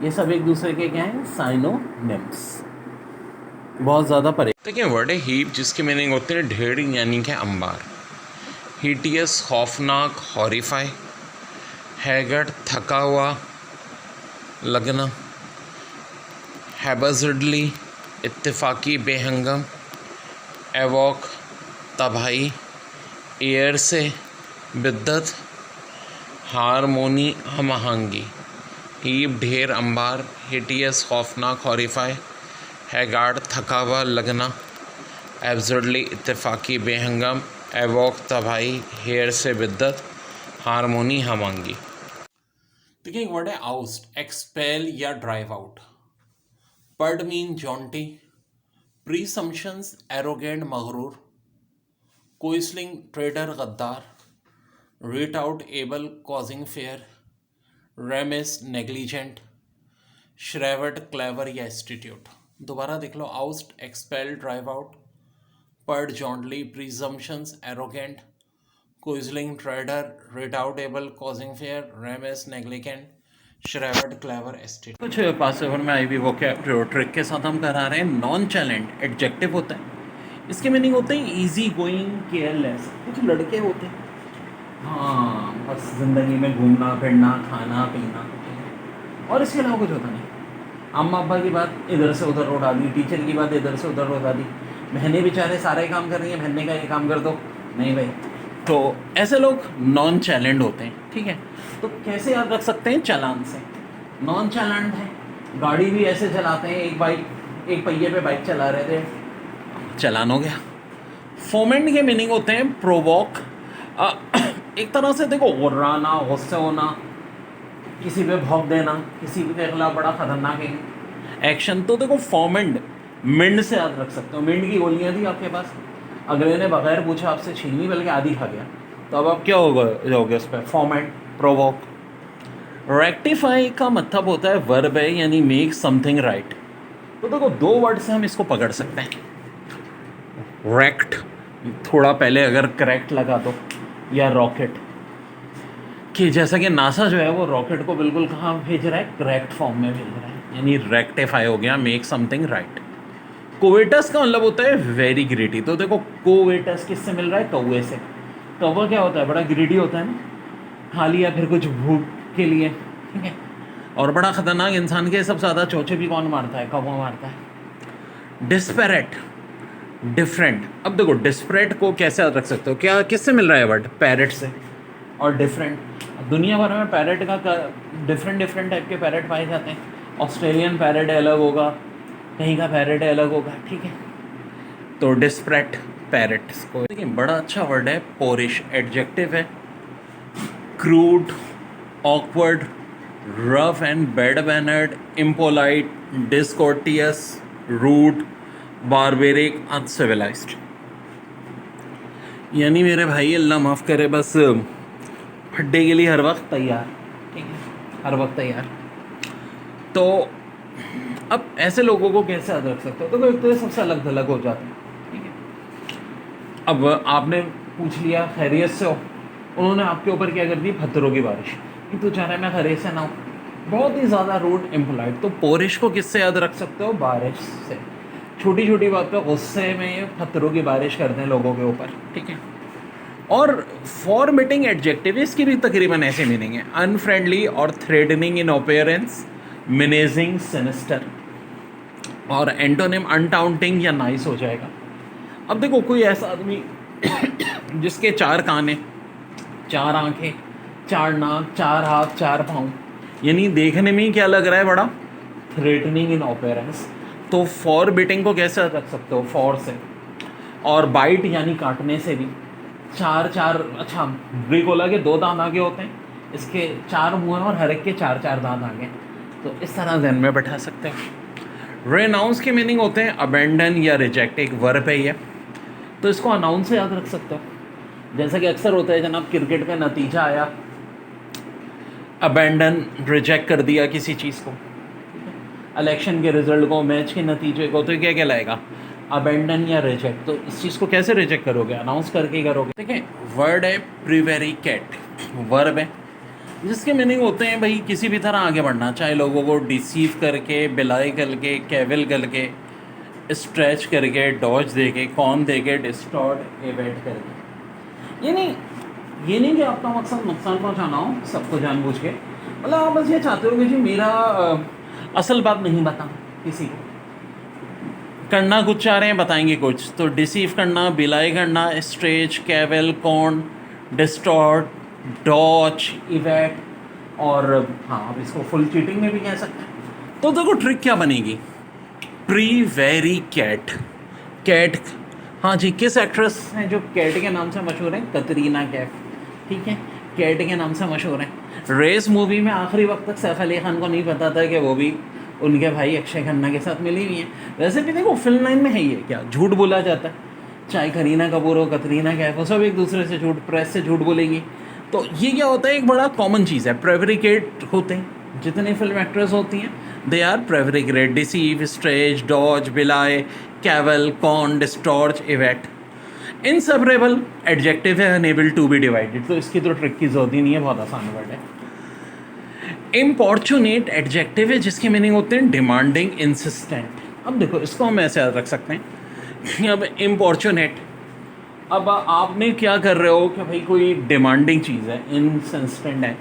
ये सब एक दूसरे के क्या हैं, साइनोनिम्स. बहुत ज़्यादा परे. देखिए वर्ड है हीप, जिसके मीनिंग होते हैं ढेर यानी कि अंबार. हीटियस, खौफनाक, हॉरिफाई. हैगर्ड, थका हुआ, लगना. हैबजर्डली, इत्तेफाकी, बेहंगम. एवॉक, तबाही. एयर से, बिद्दत. हारमोनी, हमआहंगी. हीप, ढेर, अंबार. हिटियस, खौफनाक, हॉरिफाई. हैगार्ड, थका हुआ, लगना. एब्सर्डली, इत्तेफाकी, बेहंगम. एवॉक, तबाही. हेयर से, बिद्दत. हारमोनी, हमआहंगी. देखिए एक वर्ड है आउस्ट, एक्सपेल या drive out. Pert mean jaunty. Presumptuous, arrogant, मगरूर. कोइसलिंग, ट्रेडर, गद्दार. Redoubtable, causing fear. Remiss, negligent. Shrewd, clever या एस्टिट्यूट. दोबारा देख लो. Oust, expel, drive out. Pert, jauntily. Presumptuous, arrogant. Quisling, traitor. Redoubtable, causing fear. Remiss, negligent. Shrewd, clever, astute. कुछ pass over में आई भी वो क्या trick के साथ हम करा रहे हैं. नॉन चैलेंट एडजेक्टिव होता है, इसके मीनिंग होते हैं इजी गोइंग, केयरलेस. कुछ लड़के होते हैं, हाँ बस ज़िंदगी में घूमना फिरना, खाना पीना, और इसके अलावा कुछ होता नहीं. अम्मा अब्बा की बात इधर से उधर उड़ा दी, टीचर की बात इधर से उधर उड़ा दी. बहनें बेचारे सारे काम कर रही हैं, बहने का ये काम कर दो, नहीं भाई. तो ऐसे लोग नॉन चैलेंट होते हैं. ठीक है, तो कैसे याद रख सकते हैं? चालान से. नॉन चैलेंट है. गाड़ी भी ऐसे चलाते हैं, एक पहिए पे बाइक चला रहे थे, चालान हो गया. फोमेंट के मीनिंग होते हैं प्रोवोक. एक तरह से देखो, गुर्राना, गुस्से होना, किसी पे भौंक देना, किसी के खिलाफ बड़ा खतरनाक एक्शन. तो देखो फोमेंट, मिंड से याद रख सकते हो. मिंड की गोलियां थी आपके पास, अगले ने बगैर पूछा आपसे छीन ली, बल्कि आधी खा गया, तो अब आप क्या जाओगे उस पर? Foment, provoke. रेक्टिफाई का मतलब होता है वर्ब है, यानी मेक समथिंग राइट. तो देखो दो वर्ड से हम इसको पकड़ सकते हैं. रेक्ट, थोड़ा पहले अगर करेक्ट लगा दो, या रॉकेट, कि जैसा कि नासा जो है वो रॉकेट को बिल्कुल कहाँ भेज रहा है? करेक्ट फॉर्म में भेज रहा है, यानी रेक्टिफाई हो गया, मेक समथिंग राइट. कोवेटस का मतलब होता है वेरी ग्रीडी. तो देखो कोवेटस किससे मिल रहा है? कौवे से. कौवा क्या होता है? बड़ा ग्रीडी होता है ना, खा लिया फिर कुछ भूख के लिए. ठीक है, और बड़ा ख़तरनाक इंसान के सबसे ज़्यादा चोचे भी कौन मारता है? कौवा मारता है. Disparate, different. अब देखो डिस्परेट को कैसे याद रख सकते हो? क्या किससे मिल रहा है वर्ड? पैरेट से. और डिफरेंट, दुनिया भर में पैरेट का डिफरेंट टाइप के पैरेट पाए जाते हैं. ऑस्ट्रेलियन पैरेट अलग होगा, कहीं का पैरेट अलग होगा. ठीक है, तो डिस्परेट, पैरेट. इसको देखिए बड़ा अच्छा वर्ड है, पोरिश. एडजेक्टिव है. Crude, awkward, rough and bad mannered, impolite, discourteous, rude, barbaric, uncivilised. यानी मेरे भाई अल्लाह माफ़ करे, बस फड्डे के लिए हर वक्त तैयार. ठीक है, हर वक्त तैयार। तो अब ऐसे लोगों को कैसे याद रख सकते हो? तो एक तो ये सबसे अलग थलग हो जाते हैं, ठीक है। अब आपने पूछ लिया खैरियत से हो, उन्होंने आपके ऊपर क्या कर दी, पत्थरों की बारिश कि तू चाह रहा है मैं खैरियत से ना हूँ, बहुत ही ज़्यादा रूड इम्पोलाइट। तो पोरिश को किससे याद रख सकते हो? बारिश से। छोटी छोटी बात पे गुस्से में पत्थरों की बारिश करते हैं लोगों के ऊपर, ठीक है। और फॉर्मेटिंग एडजेक्टिव इसकी भी तकरीबन ऐसे मीनिंग है, अनफ्रेंडली और थ्रेटनिंग इन अपीयरेंस, मिनेजिंग, सिनिस्टर। और एंटोनिम अनटाउंटिंग या नाइस हो जाएगा। अब देखो कोई ऐसा आदमी जिसके 4 कान हैं, 4 आंखें, 4 नाक, 4 हाथ, 4 पाँव, यानी देखने में ही क्या लग रहा है, बड़ा थ्रेटनिंग इन अपीयरेंस। तो फॉर बिटिंग को कैसे रख सकते हो? फॉर से। और बाइट यानी काटने से भी 4 अच्छा, ब्रिकोला के 2 दांत आगे होते हैं, इसके 4 मुँह हैं और हर एक के 4 दांत आगे, तो इस तरह ध्यान में बैठा सकते हो। रेनाउंस के मीनिंग होते हैं अबेंडन या रिजेक्ट, एक वर्ब है ये, तो इसको अनाउंस से याद रख सकते हो। जैसा कि अक्सर होता है जनाब, क्रिकेट का नतीजा आया, अबेंडन, रिजेक्ट कर दिया किसी चीज़ को, इलेक्शन के रिजल्ट को, मैच के नतीजे को, तो क्या कहलाएगा? अबेंडन या रिजेक्ट। तो इस चीज़ को कैसे रिजेक्ट करोगे? अनाउंस करके ही करोगे। देखिए वर्ड है प्रिवेरिकेट, वर्ब है जिसके मीनिंग होते हैं भाई किसी भी तरह आगे बढ़ना, चाहे लोगों को डिसीव करके, बिलाई करके, कैविल करके, स्ट्रेच करके, डॉज देके, कॉन देके, डिस्टॉर्ट, एवेट करके। ये नहीं कि आपका मकसद नुकसान पहुंचाना हो सबको जानबूझ के, मतलब आप बस ये चाहते हो कि जी मेरा असल बात नहीं बताना किसी को, करना कुछ चाह रहे हैं बताएंगे कुछ, तो डिसीव करना, बिलाई करना, स्ट्रेच, कैवेल, कॉन, डिस्टॉर्ट, डॉच, इवेट, और हाँ अब इसको फुल चीटिंग में भी कह सकते हैं। तो देखो ट्रिक क्या बनेगी, प्रीवेरिकेट, कैट। हाँ जी, किस एक्ट्रेस हैं जो कैट के नाम से मशहूर है? कतरीना कैफ, ठीक है, कैट के नाम से मशहूर है। रेस मूवी में आखिरी वक्त तक सैफ अली खान को नहीं पता था कि वो भी उनके भाई अक्षय खन्ना के साथ मिली हुई है। वैसे भी देखो फिल्म लाइन में है ये क्या, झूठ बोला जाता है, चाहे करीना कपूर हो, कतरीना कैफ हो, सब एक दूसरे से झूठ, प्रेस से झूठ बोलेंगी। तो ये क्या होता है, एक बड़ा कॉमन चीज़ है, प्रेवरिकेट होते हैं जितने फिल्म एक्ट्रेस होती हैं, they are prevaricate, deceive, stretch, dodge, belie, cavil, con, distort, evade. Inseparable adjective है, अनेबल टू बी डिवाइडेड, तो इसकी तो ट्रिक की जरूरत ही नहीं है, बहुत आसान वर्ड है। इम्पॉर्चुनेट एडजेक्टिव है जिसके मीनिंग होते हैं डिमांडिंग, इंसिस्टेंट। अब देखो इसको हम ऐसे याद रख सकते हैं, अब इम्पॉर्चुनेट, अब आपने क्या कर रहे हो कि भाई कोई डिमांडिंग चीज़ है, इंसिस्टेंट है,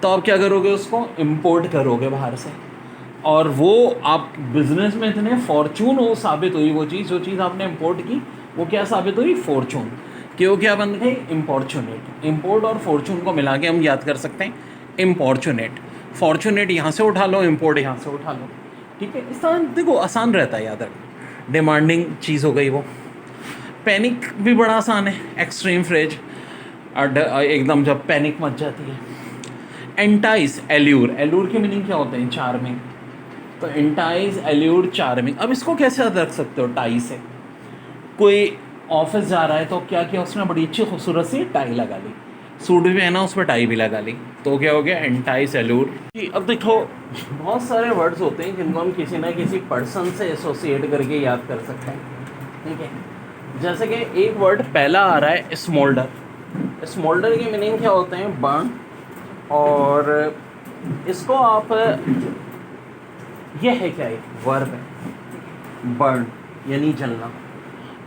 तो आप क्या करोगे, उसको इम्पोर्ट करोगे बाहर से, और वो आप बिजनेस में इतने फॉर्चून हो साबित हुई वो चीज़, जो चीज़ आपने इम्पोर्ट की वो क्या साबित हुई, फॉर्चून, कि वो क्या बन गई, इम्पॉर्चुनेट। इम्पोर्ट और फॉर्चून को मिला के हम याद कर सकते हैं इम्पॉर्चुनेट। फॉर्चुनेट यहाँ से उठा लो, इम्पोर्ट यहाँ से उठा लो, ठीक है। इस तरह देखो आसान रहता है याद रखना, डिमांडिंग चीज़ हो गई वो। पैनिक भी बड़ा आसान है, एक्सट्रीम फ्रेज, एकदम जब पैनिक मच जाती है। एंटाइज, एल्यूर, एल्यूर के मीनिंग क्या होते हैं, चार्मिंग, तो एंटाइज, एल्यूर, चार्मिंग। अब इसको कैसे याद रख सकते हो, टाई से। कोई ऑफिस जा रहा है तो क्या किया उसने, बड़ी अच्छी खूबसूरत सी टाई लगा ली, सूट भी पहना उस पर टाई भी लगा ली, तो क्या हो गया, एंटाइज, एल्यूर। अब देखो बहुत सारे वर्ड्स होते हैं जिनको हम किसी ना किसी पर्सन से एसोसिएट करके याद कर सकते हैं, ठीक है। जैसे कि एक वर्ड पहला आ रहा है स्मोल्डर, स्मोल्डर के मीनिंग क्या होते हैं, बर्न, और इसको आप, ये है क्या, एक वर्ब है, बर्न यानी जलना।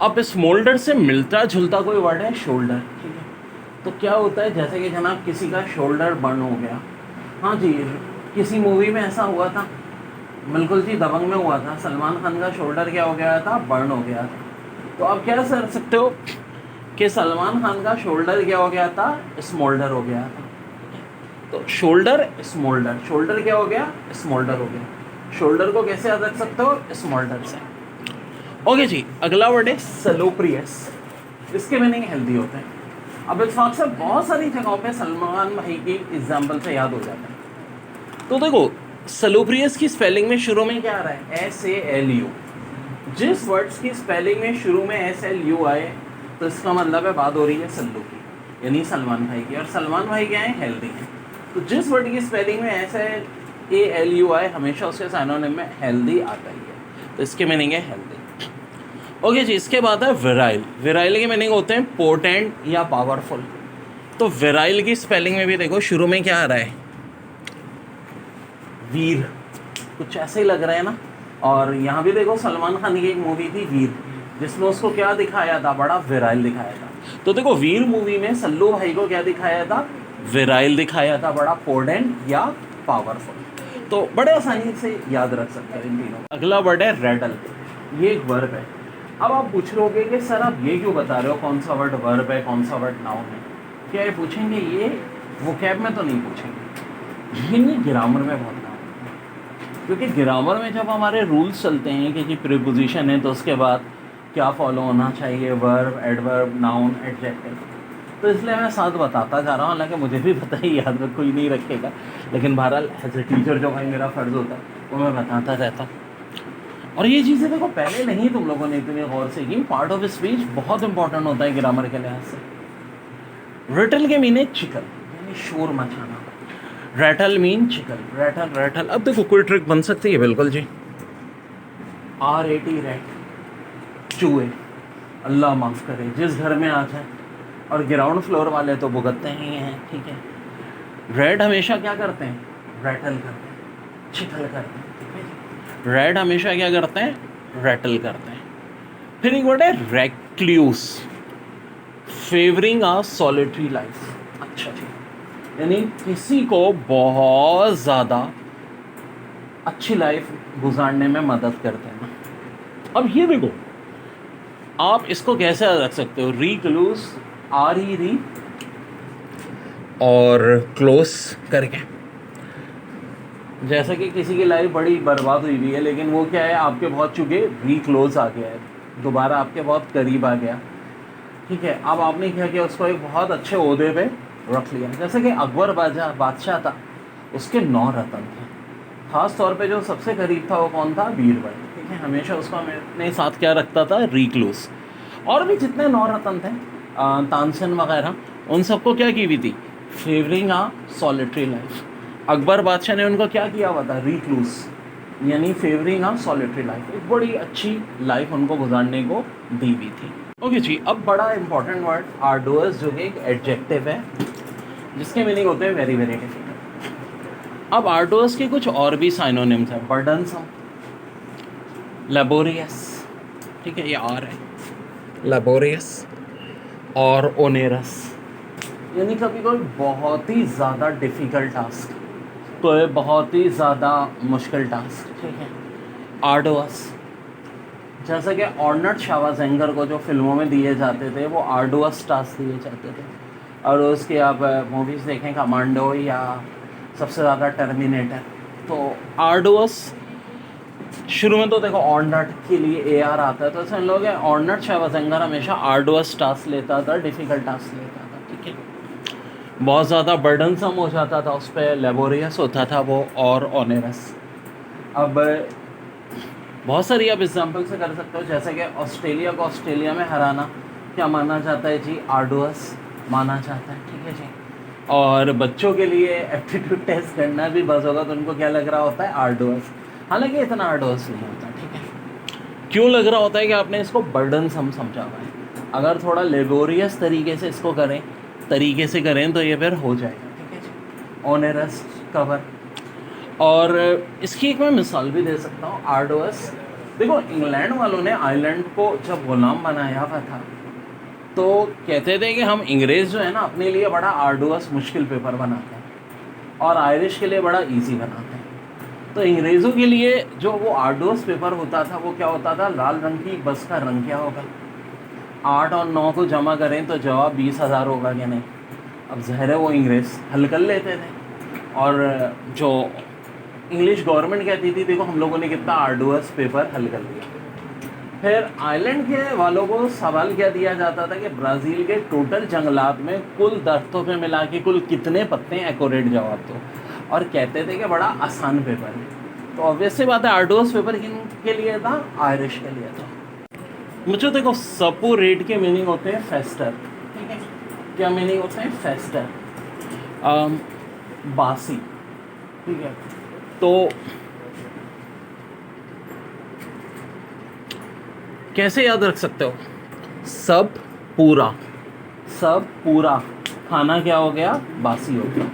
अब स्मोल्डर से मिलता जुलता कोई वर्ड है, शोल्डर, ठीक है। तो क्या होता है, जैसे कि जनाब किसी का शोल्डर बर्न हो गया, हाँ जी, किसी मूवी में ऐसा हुआ था, बिल्कुल जी दबंग में हुआ था, सलमान खान का शोल्डर क्या हो गया था, बर्न हो गया था। तो आप क्या कर सकते हो कि सलमान खान का शोल्डर क्या हो गया था, स्मोल्डर हो गया था। तो शोल्डर, स्मोल्डर, शोल्डर क्या हो गया, स्मोल्डर हो गया। शोल्डर को कैसे याद रख सकते हो, स्मोल्डर से। ओके जी, अगला वर्ड है सलोप्रियस, इसके मीनिंग हेल्दी होते हैं। अब इत्तेफाक से बहुत सारी जगहों पे सलमान भाई की एग्जाम्पल से याद हो जाता है। तो देखो सलोप्रियस की स्पेलिंग में शुरू में क्या आ रहा है, SALU। जिस वर्ड्स की स्पेलिंग में शुरू में SLU आए तो इसका मतलब है बात हो रही है सल्लू की, यानी सलमान भाई की। और सलमान भाई क्या है, हेल्दी हैं। तो जिस वर्ड की स्पेलिंग में ऐसे ALUI हमेशा उसके साइनोनिम में हेल्दी आता ही है, तो इसके मीनिंग है हेल्दी। ओके जी, इसके बाद है विराइल। विराइल के मीनिंग होते हैं पोटेंट या पावरफुल। तो विराइल की स्पेलिंग में भी देखो शुरू में क्या आ रहा है, वीर, कुछ ऐसे ही लग रहा है ना। और यहाँ भी देखो सलमान खान की एक मूवी थी वीर, जिसमें उसको क्या दिखाया था, बड़ा विराइल दिखाया था। तो देखो वीर मूवी में सल्लू भाई को क्या दिखाया था, विराइल दिखाया था, बड़ा पोटेंट या पावरफुल। तो बड़े आसानी से याद रख सकते हैं इन तीनों। अगला वर्ड है रेडल, ये एक वर्ब है। अब आप पूछ रहे कि सर आप ये क्यों बता रहे हो, कौन सा वर्ड वर्ब है, कौन सा वर्ड नाउन है? क्या ये पूछेंगे? ये वोकैब में तो नहीं पूछेंगे, लेकिन ये ग्रामर में बहुत काम है। क्योंकि ग्रामर में जब हमारे रूल्स चलते हैं कि जी प्रीपोजिशन है तो उसके बाद क्या फॉलो होना चाहिए, वर्ब, एडवर्ब, नाउन, एडजेक्टिव, तो इसलिए मैं साथ बताता जा रहा हूँ। हालांकि मुझे भी पता है याद रख कोई नहीं रखेगा, लेकिन बहरहाल एज ए टीचर जो भाई मेरा फ़र्ज़ होता है वो मैं बताता रहता हूँ। और ये चीज़ें देखो पहले नहीं तुम लोगों ने इतनी गौर से की। पार्ट ऑफ स्पीच बहुत इंपॉर्टेंट होता है ग्रामर के लिहाज से। रिटल के मीन है चिकल, यानी शोर मचाना। रैटल मीन चिकल, रैटल रैटल। अब देखो कोई ट्रिक बन सकती है, बिल्कुल जी। RAT रैट, चूहे, अल्लाह माफ़ करे जिस घर में आ जाए, और ग्राउंड फ्लोर वाले तो भुगतते ही हैं, ठीक है। रेड हमेशा क्या करते हैं, रैटल करते हैं, चिकल करते हैं, ठीक है जी। रेड हमेशा क्या करते हैं, रैटल करते हैं। फिर एक वर्ड है रेक्लूस, फेवरिंग अ सॉलिटरी लाइफ। अच्छा जी, यानी किसी को बहुत ज़्यादा अच्छी लाइफ गुजारने में मदद करते हैं। अब ये देखो आप इसको कैसे रख सकते हो, रिक्लूस, RE और क्लोज करके। जैसा कि किसी की लाइफ बड़ी बर्बाद हुई हुई है, लेकिन वो क्या है, आपके बहुत चुके रिक्लोज आ गया है, दोबारा आपके बहुत करीब आ गया, ठीक है। अब आपने क्या किया, उसको एक बहुत अच्छे ओहदे पे रख लिया। जैसे कि अकबर बादशाह था, उसके 9 रतन थे। ख़ास तौर पे जो सबसे करीब था वो कौन था, बीरबल, ठीक है। हमेशा उसको अपने साथ क्या रखता था, रिक्लूस। और भी जितने 9 रतन थे, तानसेन वगैरह, उन सबको क्या की हुई थी, फेवरिंग आ सॉलिटरी लाइफ। अकबर बादशाह ने उनको क्या किया हुआ था, रिक्लूस, यानी फेवरिंग आ सॉलिटरी लाइफ, एक बड़ी अच्छी लाइफ उनको गुजारने को दी हुई थी। ओके जी, अब बड़ा इंपॉर्टेंट वर्ड आर्डुअस, जो कि एक एडजेक्टिव है जिसके मीनिंग होते हैं वेरी वेरी डिफिकल्ट। अब आर्डुअस के कुछ और भी साइनोनिम्स हैं, बर्डनसम, लेबोरियस, ठीक है, ये आर है, लेबोरियस और ओनेरस, यानी कभी कोई बहुत ही ज़्यादा डिफ़िकल्ट टास्क, कोई बहुत ही ज़्यादा मुश्किल टास्क, ठीक है। आर्डुअस, जैसा कि ऑर्नट शावाजेंगर को जो फिल्मों में दिए जाते थे वो आर्डुअस टास्क दिए जाते थे। और उसके आप मूवीज़ देखें, कमांडो या सबसे ज़्यादा टर्मिनेटर, तो आर्डुअस शुरू में तो देखो ऑर्नट के लिए AR आता है, तो ऐसे लोग हैं, ऑर्नट शावाजेंगर हमेशा आर्डुअस टास्क लेता था, डिफ़िकल्ट टास्क लेता था, ठीक है। बहुत ज़्यादा बर्डनसम हो जाता था उस पर, लेबोरियस होता था वो, और ऑनेरस। अब बहुत सारी आप एग्जाम्पल से कर सकते हो, जैसे कि ऑस्ट्रेलिया को ऑस्ट्रेलिया में हराना क्या माना जाता है जी, आर्डुअस माना जाता है, ठीक है जी। और बच्चों के लिए एप्टीट्यूड टेस्ट करना भी बस होगा तो उनको क्या लग रहा होता है, आर्डुअस। हालांकि इतना आर्डुअस नहीं होता, ठीक है। क्यों लग रहा होता है कि आपने इसको बर्डनसम समझा हुआ है। अगर थोड़ा लेबोरियस तरीके से इसको करें तो ये फिर हो जाएगा, ठीक है जी। ऑनेरस, कवर। और इसकी एक मैं मिसाल भी दे सकता हूँ, आर्डुअस। देखो इंग्लैंड वालों ने आयरलैंड को जब गुलाम बनाया हुआ था तो कहते थे कि हम अंग्रेज़ जो है ना अपने लिए बड़ा आर्डुअस मुश्किल पेपर बनाते हैं और आयरिश के लिए बड़ा इजी बनाते हैं। तो अंग्रेज़ों के लिए जो वो आर्डुअस पेपर होता था वो क्या होता था, लाल रंग की बस का रंग क्या होगा, 8 और 9 को जमा करें तो जवाब 20,000 होगा कि नहीं। अब ज़ाहिर है वो अंग्रेज़ हल कर लेते थे, और जो इंग्लिश गवर्नमेंट कहती थी देखो हम लोगों ने कितना आर्डुअस पेपर हल कर लिया। फिर आइलैंड के वालों को सवाल क्या दिया जाता था कि ब्राज़ील के टोटल जंगलात में कुल दरख्तों पे मिला के कुल कितने पत्ते हैं, एक्यूरेट जवाब दो। और कहते थे कि बड़ा आसान पेपर है। तो ऑब्वियस सी बात है आर्डुअस पेपर किन के लिए था, आयरिश के लिए था। मुझे देखो सपोरेट के मीनिंग होते हैं फेस्टर, ठीक है। क्या मीनिंग होते हैं, फेस्टर। बासी, ठीक है। तो कैसे याद रख सकते हो? सब पूरा, सब पूरा खाना क्या हो गया? बासी हो गया।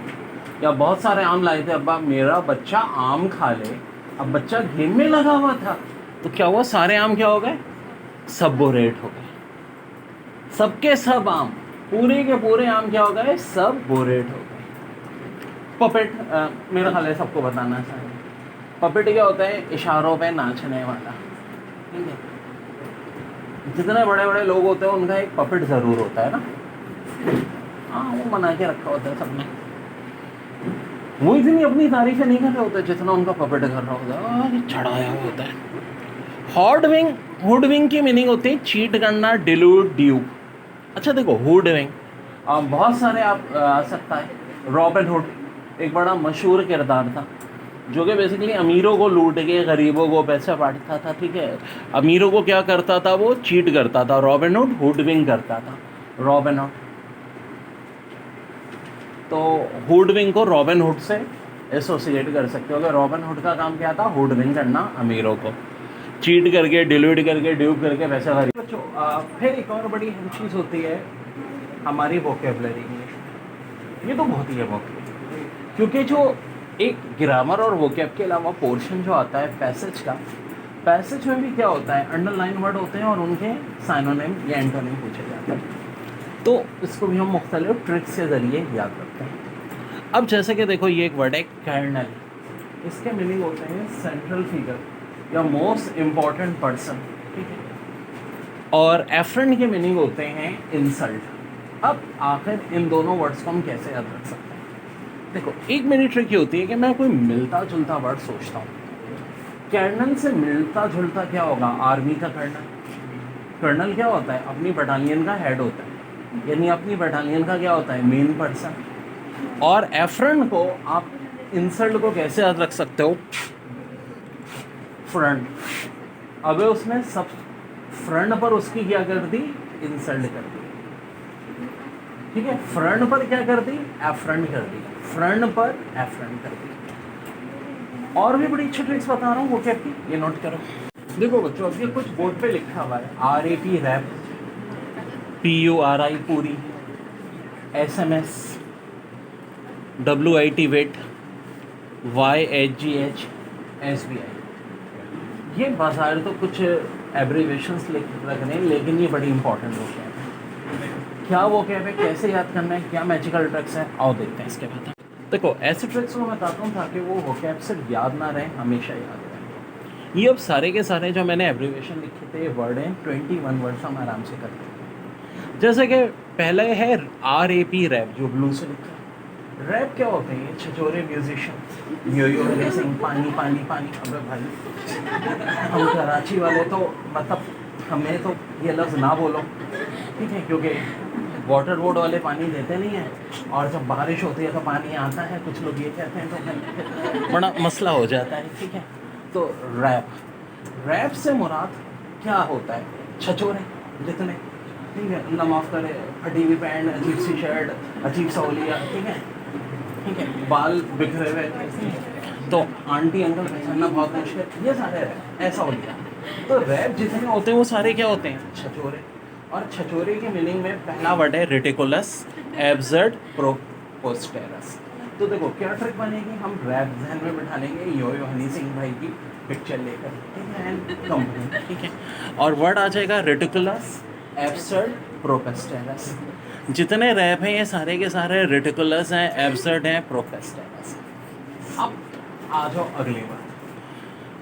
या बहुत सारे आम लाए थे अब्बा, मेरा बच्चा आम खा ले। अब बच्चा गेम में लगा हुआ था, तो क्या हुआ? सारे आम क्या हो गए? सबोरेट हो गए। सबके सब आम, पूरे के पूरे आम क्या हो गए? सब बोरेट हो गए। पपेट, मेरा ख्याल है सबको बताना चाहिए। पपेट क्या होता है? इशारों पे नाचने वाला, ठीक है। जितने बड़े बड़े लोग होते हैं उनका एक पपेट ज़रूर होता है ना। हाँ, वो बना के रखा होता है सबने। वो इतनी अपनी तारीफें नहीं कर रहे होते जितना उनका पपेट कर रहा होता है, चढ़ाया हुआ होता है। हॉर्डविंग, हुडविंग की मीनिंग होती है चीट करना, डिल्यूट, ड्यूप। अच्छा देखो, हुडविंग बहुत सारे आप आ सकता है। रॉबिन हुड एक बड़ा मशहूर किरदार था, जो कि बेसिकली अमीरों को लूट के गरीबों को पैसा बांटता था, ठीक है। अमीरों को क्या करता था? वो चीट करता था। रॉबिन हुड हुडविंग करता था, रॉबिन हुड। तो हुडविंग को रॉबिन हुड से एसोसिएट कर सकते हो कि रॉबिन हुड का काम क्या था? हुडविंग करना, अमीरों को चीट करके, डिल्यूट करके, ड्यूप करके पैसा खरीद। बच्चों फिर एक और बड़ी अहम चीज़ होती है हमारी वोकेबलरी में। ये तो बहुत ही अहम, क्योंकि जो एक ग्रामर और वोकैब के अलावा पोर्शन जो आता है पैसेज का, पैसेज में भी क्या होता है? अंडरलाइन वर्ड होते हैं और उनके साइनोनिम या एंटोनिम पूछे जाते हैं। तो इसको भी हम मुख्तलिफ ट्रिक्स के ज़रिए याद रखते हैं। अब जैसे कि देखो, ये एक वर्ड है कर्नल, इसके मीनिंग होते हैं सेंट्रल फिगर या मोस्ट इम्पॉर्टेंट पर्सन, ठीक है। और एफ्रेंड के मीनिंग होते हैं इंसल्ट। अब आखिर इन दोनों वर्ड्स को हम कैसे याद रख सकते हैं? देखो, एक मेरी ट्रिक ये होती है कि मैं कोई मिलता जुलता वर्ड सोचता हूँ। कर्नल से मिलता जुलता क्या होगा? आर्मी का कर्नल। कर्नल क्या होता है? अपनी बटालियन का हेड होता है, यानी अपनी बटालियन का क्या होता है? Main person. और एफ्रेंड को आप इंसल्ट को कैसे याद रख सकते हो? फ्रंट। अबे उसने सब फ्रंट पर उसकी क्या कर दी? इंसल्ट कर दी, ठीक है। फ्रंट पर क्या कर दी? एफ्रेंड कर दी। फ्रंट पर एफ्रेंड कर दी। और भी बड़ी अच्छी ट्रिक्स बता रहा हूँ वो क्या की, ये नोट करो। देखो बच्चों, अब ये कुछ बोर्ड पे लिखा हुआ है। RAP रैप, PURI पूरी, SMS WIT वेट, YHGH SBI। ये बाजार तो कुछ एब्रीवेशंस लिख रखने हैं, लेकिन ये बड़ी इंपॉर्टेंट हो गया है। क्या वो क्या है, कैसे याद करना है, क्या मैजिकल ट्रिक्स है, आओ देखते हैं इसके बाद। देखो, ऐसे ट्रिक्स मैं बताता हूँ ताकि वो वोकैब सिर्फ याद ना रहे, हमेशा याद रहे। ये अब सारे के सारे जो मैंने एब्रीवेशन लिखे थे वर्ड हैं, 21 वर्ड्स हम आराम से करते हैं। जैसे कि पहले है RAP रैप, जो ब्लू से लिखा है। रैप क्या होते हैं? छछोरे म्यूजिशियन, यो रेसिंग, पानी पानी पानी। अबे भाई, हम कराची वाले तो मतलब हमें तो ये लफ्ज़ ना बोलो, ठीक है, क्योंकि वाटर बोर्ड वाले पानी देते नहीं हैं, और जब बारिश होती है तो पानी आता है, कुछ लोग ये कहते हैं, तो बड़ा मसला हो जाता है, ठीक है। तो रैप से मुराद क्या होता है? छछोरे जितने, ठीक है, अल्लाह माफ़ करे, फटी हुई पैंट, अजीब सी शर्ट, अजीब सा ओलिया, ठीक है, ठीक है, बाल बिखरे हुए, तो आंटी अंकल पहचानना बहुत मुश्किल, ये सारे रैप ऐसा हो गया। तो रैप जितने होते हैं वो सारे क्या होते हैं? छछोरे। और छछोरे के मीनिंग में पहला वर्ड है रिटिकुलस, एब्सर्ड, प्रोपोस्टेरस। तो देखो क्या ट्रिक बनेगी, हम रैप जहन में बिठा लेंगे यो हनी सिंह भाई की पिक्चर लेकर, ठीक है, एंड कंपनी, ठीक है, और वर्ड आ जाएगा रिटिकुलस, एब्सर्ड, प्रोपोस्टेरस। जितने रैप हैं ये सारे के सारे रिटिकुलस हैं, एब्सर्ड हैं, प्रोपोस्टेरस। अब आ जाओ अगली बात।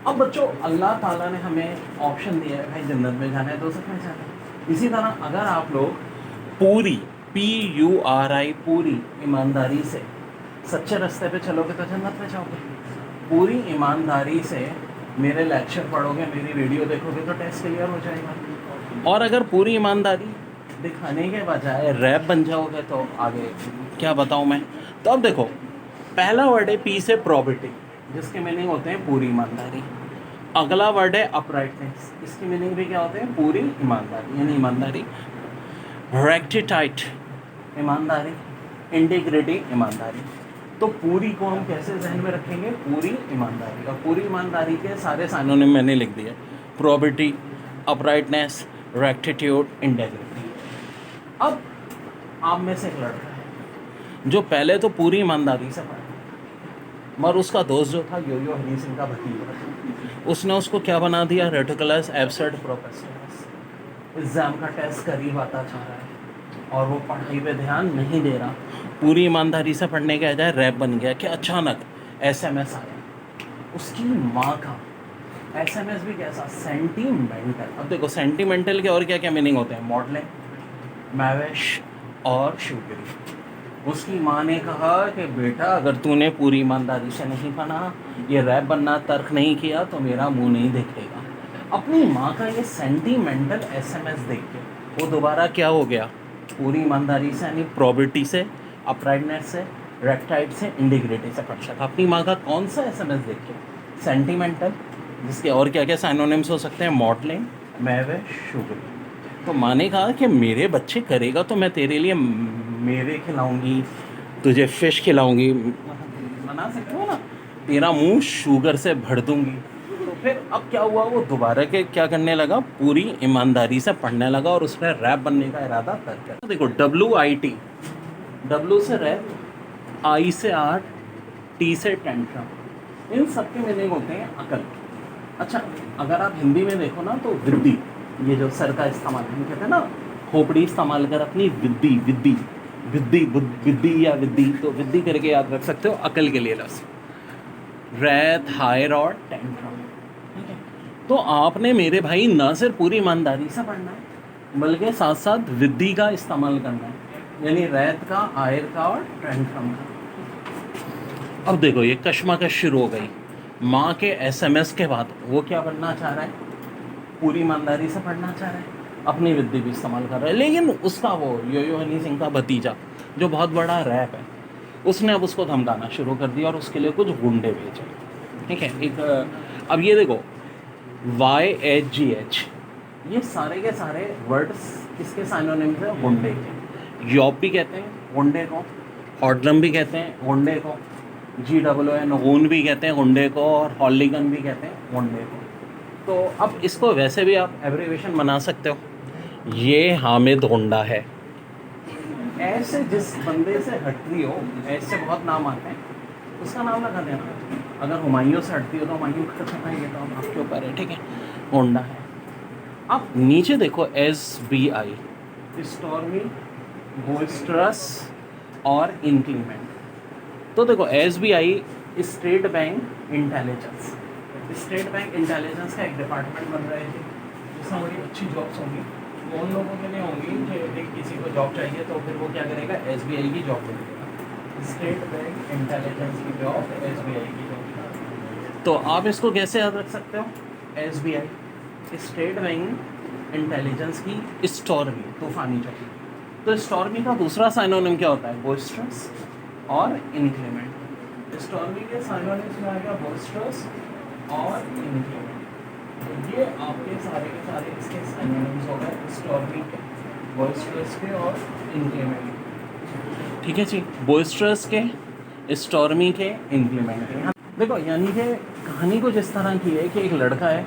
अब बच्चों, अल्लाह ताला ने हमें ऑप्शन दिया है भाई, जन्नत में जाना है, दोज़ख में जाना है। इसी तरह अगर आप लोग पूरी, PURI पूरी ईमानदारी से सच्चे रास्ते पे चलोगे तो जन्नत में जाओगे। पूरी ईमानदारी से मेरे लेक्चर पढ़ोगे, मेरी वीडियो देखोगे तो टेस्ट क्लियर हो जाएगा। और अगर पूरी ईमानदारी दिखाने के बजाय रैप बन जाओगे तो आगे क्या बताऊँ मैं। तो अब देखो, पहला वर्ड है P से प्रॉबिटी, जिसके मीनिंग होते हैं पूरी ईमानदारी। अगला वर्ड है अपराइटनेस, इसकी मीनिंग भी क्या होते हैं? पूरी ईमानदारी, यानी ईमानदारी। रेक्टिटाइट ईमानदारी, इंटीग्रिटी ईमानदारी। तो पूरी को हम कैसे जहन में रखेंगे, पूरी ईमानदारी, और पूरी ईमानदारी के सारे साइनोनिम मैंने लिख दिए, प्रोबिटी, अपराइटनेस, रेक्टिट्यूड, इंटेग्रिटी। अब आप में से एक लड़का है जो पहले तो पूरी ईमानदारी से पढ़ा, मगर उसका दोस्त जो था यो हनी सिंह का भतीजा, उसने उसको क्या बना दिया, रेटिकुलस एब्सर्ड प्रोक्रेस्टिनस। एग्जाम का टेस्ट करीब आता जा रहा है और वो पढ़ाई पे ध्यान नहीं दे रहा, पूरी ईमानदारी से पढ़ने के बजाय रैप बन गया कि अचानक एसएमएस आया। उसकी माँ का एसएमएस भी कैसा, सेंटीमेंटल। अब देखो सेंटीमेंटल के और क्या क्या मीनिंग होते हैं, मॉडलिंग, मैविश और शुगरी। उसकी माँ ने कहा कि बेटा अगर तूने पूरी ईमानदारी से नहीं पढ़ा, ये रैप बनना तर्क नहीं किया तो मेरा मुंह नहीं देखेगा। अपनी माँ का ये सेंटीमेंटल एसएमएस देख के वो दोबारा क्या हो गया, पूरी ईमानदारी से यानी प्रॉबिलिटी से, अपराइटनेस से, रेक्टाइड से, इंटीग्रिटी से पढ़ सका। अपनी माँ का कौन सा एसएमएस देख के, सेंटीमेंटल, जिसके और क्या क्या साइनोनिम्स हो सकते हैं, मॉडलिंग, मैविश, शुगरी। तो माँ ने कहा कि मेरे बच्चे करेगा तो मैं तेरे लिए मेवे खिलाऊंगी, तुझे फिश खिलाऊंगी, मना सकते हो ना, तेरा मुंह शुगर से भर दूंगी। तो फिर अब क्या हुआ, वो दोबारा के क्या करने लगा, पूरी ईमानदारी से पढ़ने लगा और उसने रैप बनने का इरादा कर दिया। देखो WIT, W से रैप, I से आर्ट, T से टेंट्रम, इन सब के मीनिंग होते हैं अकल। अच्छा अगर आप हिंदी में देखो ना तो विद्दी, ये जो सर का इस्तेमाल हम कहते हैं ना, खोपड़ी इस्तेमाल कर अपनी विद्दी, विद्दी विद्दी विद्दी या विद्दी, तो विद्दी करके याद रख सकते हो, अकल के लिए लफ्ज़। रैत, हायर और टेंट्रम, ठीक है। तो आपने मेरे भाई न सिर्फ पूरी ईमानदारी से पढ़ना है बल्कि साथ साथ विद्दी का इस्तेमाल करना है, यानी रैत का, हायर का और टेंट्रम का। अब देखो ये कश्मकश शुरू हो गई। माँ के एसएमएस के बाद वो क्या बनना चाह रहा है, पूरी ईमानदारी से पढ़ना चाह रहा है, अपनी विद्या भी इस्तेमाल कर रहा है, लेकिन उसका वो यो हनी सिंह का भतीजा जो बहुत बड़ा रैप है, उसने अब उसको धमकाना शुरू कर दिया और उसके लिए कुछ गुंडे भेजे, ठीक है। एक अब ये देखो YHGH, ये सारे के सारे वर्ड्स किसके साइनोनिम्स हैं, गुंडे के। यॉप भी कहते हैं गुंडे को, हॉडलम भी कहते हैं गुंडे को, GWN गून भी कहते हैं गुंडे को, और हॉलीगन भी कहते हैं गुंडे को। तो अब इसको वैसे भी आप एब्रीवेशन बना सकते हो, ये हामिद गुंडा है। ऐसे जिस बंदे से हटती हो, ऐसे बहुत नाम आते हैं, उसका नाम लगा देना। अगर हुमायूं से हटती हो तो हुमायूं का ये तो आपके ऊपर है, ठीक है, गुंडा है। अब नीचे देखो SBI, स्टॉर्मी, बोइस्टरस और इंक्रीमेंट। तो देखो SBI, state bank intelligence, state bank intelligence का एक डिपार्टमेंट बन रहा है जिसमें बड़ी अच्छी जॉब्स होंगी, वो उन लोगों के लिए होंगी कि किसी को जॉब चाहिए तो फिर वो क्या करेगा, SBI की जॉब करेगा, स्टेट बैंक इंटेलिजेंस की जॉब, SBI की जॉब। तो आप इसको कैसे याद रख सकते हो, SBI, स्टेट बैंक इंटेलिजेंस की स्टॉर्मी, तूफानी जॉब। तो स्टॉर्मी का दूसरा साइनोनिम क्या होता है, बोइस्टरस और इंक्रीमेंट। स्टॉर्मी के साइनोनिम्स में आएगा बोइस्टरस और इंक्रीमेंट। ये आपके सारे के सारे इसके साइनोनिम्स हो गए, स्टॉर्मी के, बोइस्टरस के और इंक्रीमेंट, ठीक है जी। बोइस्टरस के, स्टॉर्मी के, इंक्रीमेंट के। देखो यानी कि कहानी कुछ इस तरह की है कि एक लड़का है,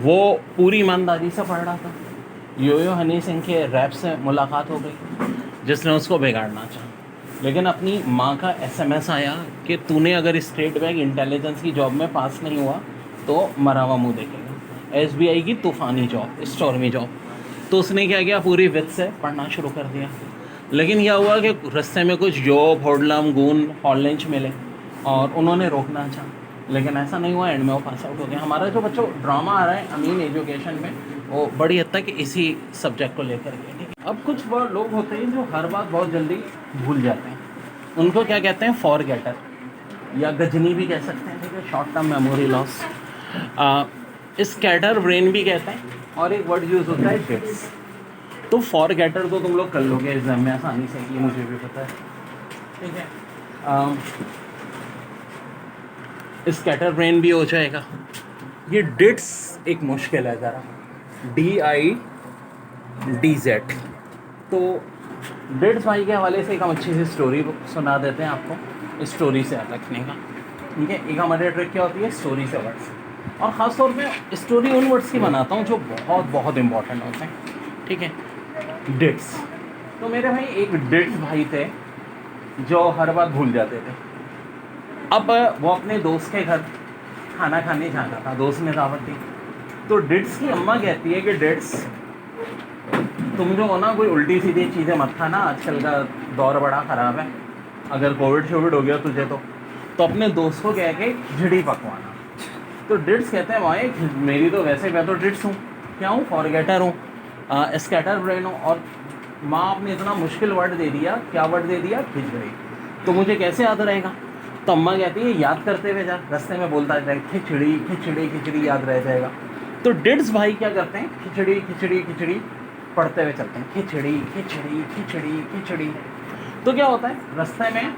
वो पूरी ईमानदारी से पढ़ रहा था, यो हनी सिंह के रैप से मुलाकात हो गई जिसने उसको बिगाड़ना चाहा, लेकिन अपनी माँ का SMS आया कि तूने अगर स्टेट बैंक इंटेलिजेंस की जॉब में पास नहीं हुआ तो मरा हुआ मुँह देखेगा। SBI की तूफ़ानी जॉब, स्टॉर्मी जॉब। तो उसने क्या किया, पूरी विद से पढ़ना शुरू कर दिया। लेकिन यह हुआ कि रास्ते में कुछ जॉब, होडलम, गून, हॉलंच मिले और उन्होंने रोकना चाहा, लेकिन ऐसा नहीं हुआ, एंड में वो पास आउट हो गया। हमारा जो बच्चों ड्रामा आ रहा है अमीन एजुकेशन में, वो बड़ी हद तक इसी सब्जेक्ट को लेकर के। अब कुछ लोग होते हैं जो हर बात बहुत जल्दी भूल जाते हैं, उनको क्या कहते हैं, फॉरगेटर या गजनी भी कह सकते हैं, ठीक है, short term memory loss, scatter brain भी कहते हैं, और एक वर्ड यूज़ होता है डिट्स। तो फॉरगेटर तो तुम लोग कर लोगे एग्जाम में आसानी से, ये मुझे भी पता है, ठीक है। स्कैटर ब्रेन भी हो जाएगा। ये डिट्स एक मुश्किल है ज़रा, DIDZ। तो डेट्स भाई के हवाले से एक हम अच्छी सी स्टोरी सुना देते हैं आपको, स्टोरी से याद रखने का। ठीक है, एक हमारी ट्रिक क्या होती है, स्टोरी से वर्ड्स, और ख़ास तौर पे स्टोरी उन वर्ड्स की बनाता हूँ जो बहुत बहुत इंपॉर्टेंट होते हैं। ठीक है, डेट्स। तो मेरे भाई एक डेट्स भाई थे जो हर बात भूल जाते थे। अब वो अपने दोस्त के घर खाना खाने जाना था, दोस्त ने दावत दी। तो डेट्स की अम्मा कहती है कि डेट्स, तुम जो हो ना कोई उल्टी सीधी चीज़ें मत खाना, आजकल का दौर बड़ा ख़राब है, अगर कोविड शोविड हो गया तुझे तो अपने दोस्त को कह के खिचड़ी पकवाना। तो डिट्स कहते हैं भाई मेरी तो वैसे मैं तो डिट्स हूँ, क्या हूँ, फॉरगेटर हूँ, स्कैटर ब्रेन हूँ, और माँ आपने इतना मुश्किल वर्ड दे दिया, क्या वर्ड दे दिया, खिचड़ी, तो मुझे कैसे याद रहेगा। तो अम्मा कहती है याद करते हुए जा, रास्ते में बोलता जाए खिचड़ी खिचड़ी खिचड़ी, याद रह जाएगा। तो डिट्स भाई क्या करते हैं, खिचड़ी खिचड़ी खिचड़ी पढ़ते हुए चलते हैं, खिचड़ी खिचड़ी खिचड़ी खिचड़ी। तो क्या होता है, रास्ते में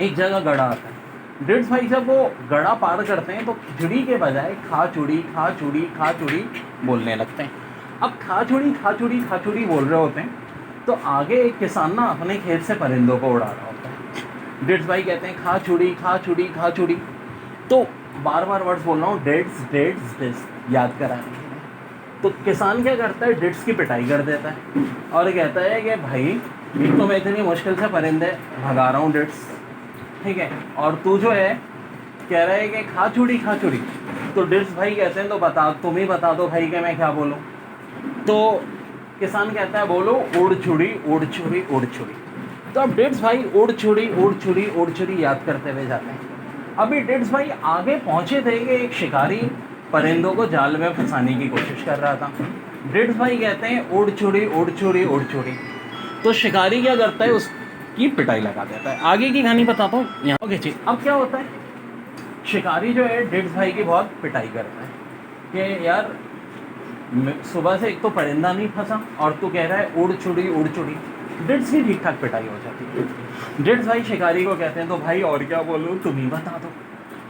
एक जगह गड़ा आता है। डिट्स भाई जब वो गड़ा पार करते हैं तो खिचड़ी के बजाय खा चूड़ी खा चूड़ी खा चूड़ी बोलने लगते हैं। अब खा चूड़ी खा चूड़ी खा चूड़ी बोल रहे होते हैं, तो आगे एक किसान ना अपने खेत से परिंदों को उड़ा रहा होता है। डिट्स भाई कहते हैं खा चूड़ी खा चूड़ी खा चूड़ी। तो बार बार वर्ड्स बोल रहा हूँ, डेट्स डेट्स डेट्स याद कराने के लिए। तो किसान क्या करता है, डिट्स की पिटाई कर देता है और कहता है कि भाई एक तो मैं इतनी मुश्किल से परिंदे भगा रहा हूँ डिट्स, ठीक है, और तू जो है कह रहा है कि खा चूड़ी खा चूड़ी। तो डिट्स भाई कहते हैं तो बता, तुम ही बता दो भाई कि मैं क्या बोलूँ। तो किसान कहता है बोलो उड़ छुड़ी उड़ छुड़ी उड़ छुड़ी। तो अब डिट्स भाई उड़ छुड़ी उड़ छुड़ी उड़ छुड़ी याद करते हुए जाते हैं। अभी डिट्स भाई आगे पहुँचे थे कि एक शिकारी परिंदों को जाल में फंसाने की कोशिश कर रहा था। डिट्स भाई कहते हैं उड़ छुड़ी उड़ छुड़ी उड़ छुड़ी। तो शिकारी क्या करता है, उसकी पिटाई लगा देता है। आगे की कहानी बताता हूँ यहाँ के जी। अब क्या होता है, शिकारी जो है डिट्स भाई की बहुत पिटाई करता है कि यार सुबह से एक तो परिंदा नहीं फंसा और तू कह रहा है उड़ छुड़ी उड़ छुड़ी। डिट्स की ठीक ठाक पिटाई हो जाती है। डिट्स भाई शिकारी को कहते हैं तो भाई और क्या बोलूँ, तुम ही बता दो।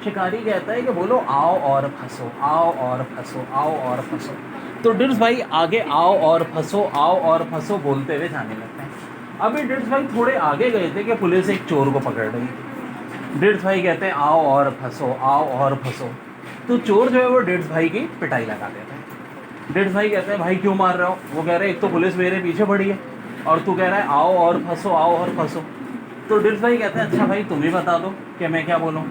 शिकारी कहता है कि बोलो आओ और फंसो आओ और फंसो आओ और फंसो। तो डिट्स भाई आगे आओ और फंसो बोलते हुए जाने लगते हैं। अभी डिट्स भाई थोड़े आगे गए थे कि पुलिस एक चोर को पकड़ रही थी। डिट्स भाई कहते हैं आओ और फंसो। तो चोर जो है वो डिट्स भाई की पिटाई लगा देता है। डिट्स भाई कहते हैं भाई क्यों मार रहे हो। वो कह रहे हैं एक तो पुलिस मेरे पीछे पड़ी है और तू कह रहा है आओ और फंसो। तो डिट्स भाई कहते हैं अच्छा भाई तुम ही बता दो कि मैं क्या बोलूँ।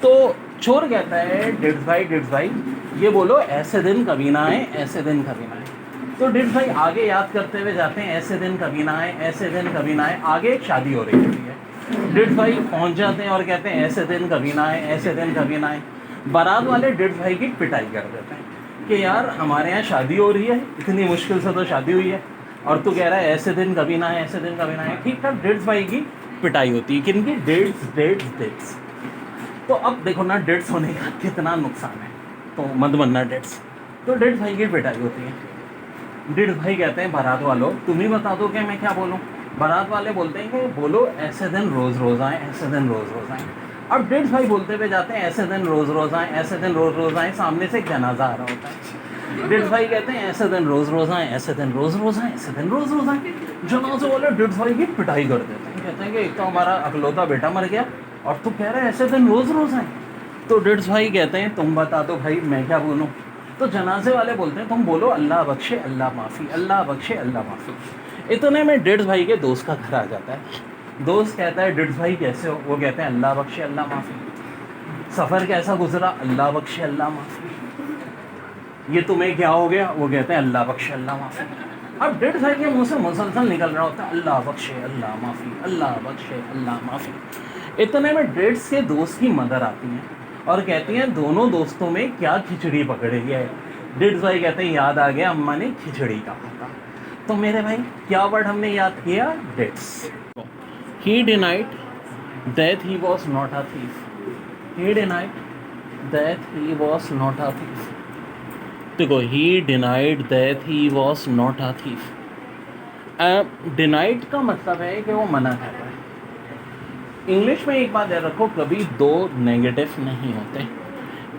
तो चोर कहता है डिट्स भाई ये बोलो ऐसे दिन कभी ना आए, ऐसे दिन कभी ना आए। तो डिट्स भाई आगे याद करते हुए जाते हैं, ऐसे दिन कभी ना आए, ऐसे दिन कभी ना आए। आगे एक शादी हो रही होती है। डिट्स भाई पहुंच जाते हैं और कहते हैं ऐसे दिन कभी ना आए, ऐसे दिन कभी ना आए। बारात वाले डिट्स भाई की पिटाई कर देते हैं कि यार हमारे यहाँ शादी हो रही है, इतनी मुश्किल से तो शादी हुई है और तू कह रहा है ऐसे दिन कभी ना आए, ऐसे दिन कभी ना आए। ठीक ठाक डिट्स भाई की पिटाई होती है, किनकी, डेट्स। तो अब देखो ना डेट्स होने का कितना नुकसान है, तो मत बनना डेट्स। तो डेट्स भाई की पिटाई होती है। डिट्स भाई कहते हैं बारात वालों तुम ही बता दो कि मैं क्या बोलूँ। बारात वाले बोलते हैं कि बोलो ऐसे दिन रोज़ रोज़ आए, ऐसे दिन रोज़ रोज़ आए। अब डिट्स भाई बोलते हुए जाते हैं ऐसे दिन रोज़ रोज़ आए, ऐसे दिन रोज़ रोज़ आए। सामने से एक जनाजा आ रहा होता है। डिट्स भाई कहते हैं ऐसे दिन रोज़ रोज़ आए, ऐसे दिन रोज़ रोज़ आए, ऐसे दिन रोज़ रोज़ आए। जनाजे वाले डिट्स भाई की पिटाई कर देते हैं, कहते हैं कि एक तो हमारा अकलौता बेटा मर गया और तू कह रहा है ऐसे दिन रोज़ रोज़ आए। तो डिट्स भाई कहते हैं तुम बता दो भाई मैं क्या बोलूँ। तो जनाजे वाले बोलते हैं तुम बोलो अल्लाह बख्शे अल्लाह माफ़ी, अल्लाह बख्शे अल्लाह माफ़ी। इतने में डिट्स भाई के दोस्त का घर आ जाता है। दोस्त कहता है डिट्स भाई कैसे हो। वो कहते हैं अल्लाह बख्शे अल्लाह माफ़ी। सफ़र कैसा गुजरा, अल्लाह बख्शे अल्लाह माफ़ी। ये तुम्हें क्या हो गया, वो कहते हैं अल्लाह बख्शे अल्लाह माफ़ी। अब डिट्स भाई के मुँह से मुसलसल निकल रहा होता है अल्लाह बख्शे अल्लाह माफ़ी, अल्लाह बख्शे अल्लाह माफ़ी। इतने में डिट्स के दोस्त की मदर आती है और कहती हैं दोनों दोस्तों में क्या खिचड़ी पकड़ी है। डिट्स भाई कहते हैं याद आ गया, अम्मा ने खिचड़ी कहा था। तो मेरे भाई क्या वर्ड हमने याद किया, डिट्स। He denied that he was not a thief. He denied that he was not a thief. देखो he denied that he was not a thief. Denied का मतलब है कि वो मना कर रहा है। इंग्लिश में एक बात याद रखो, कभी दो नेगेटिव नहीं होते।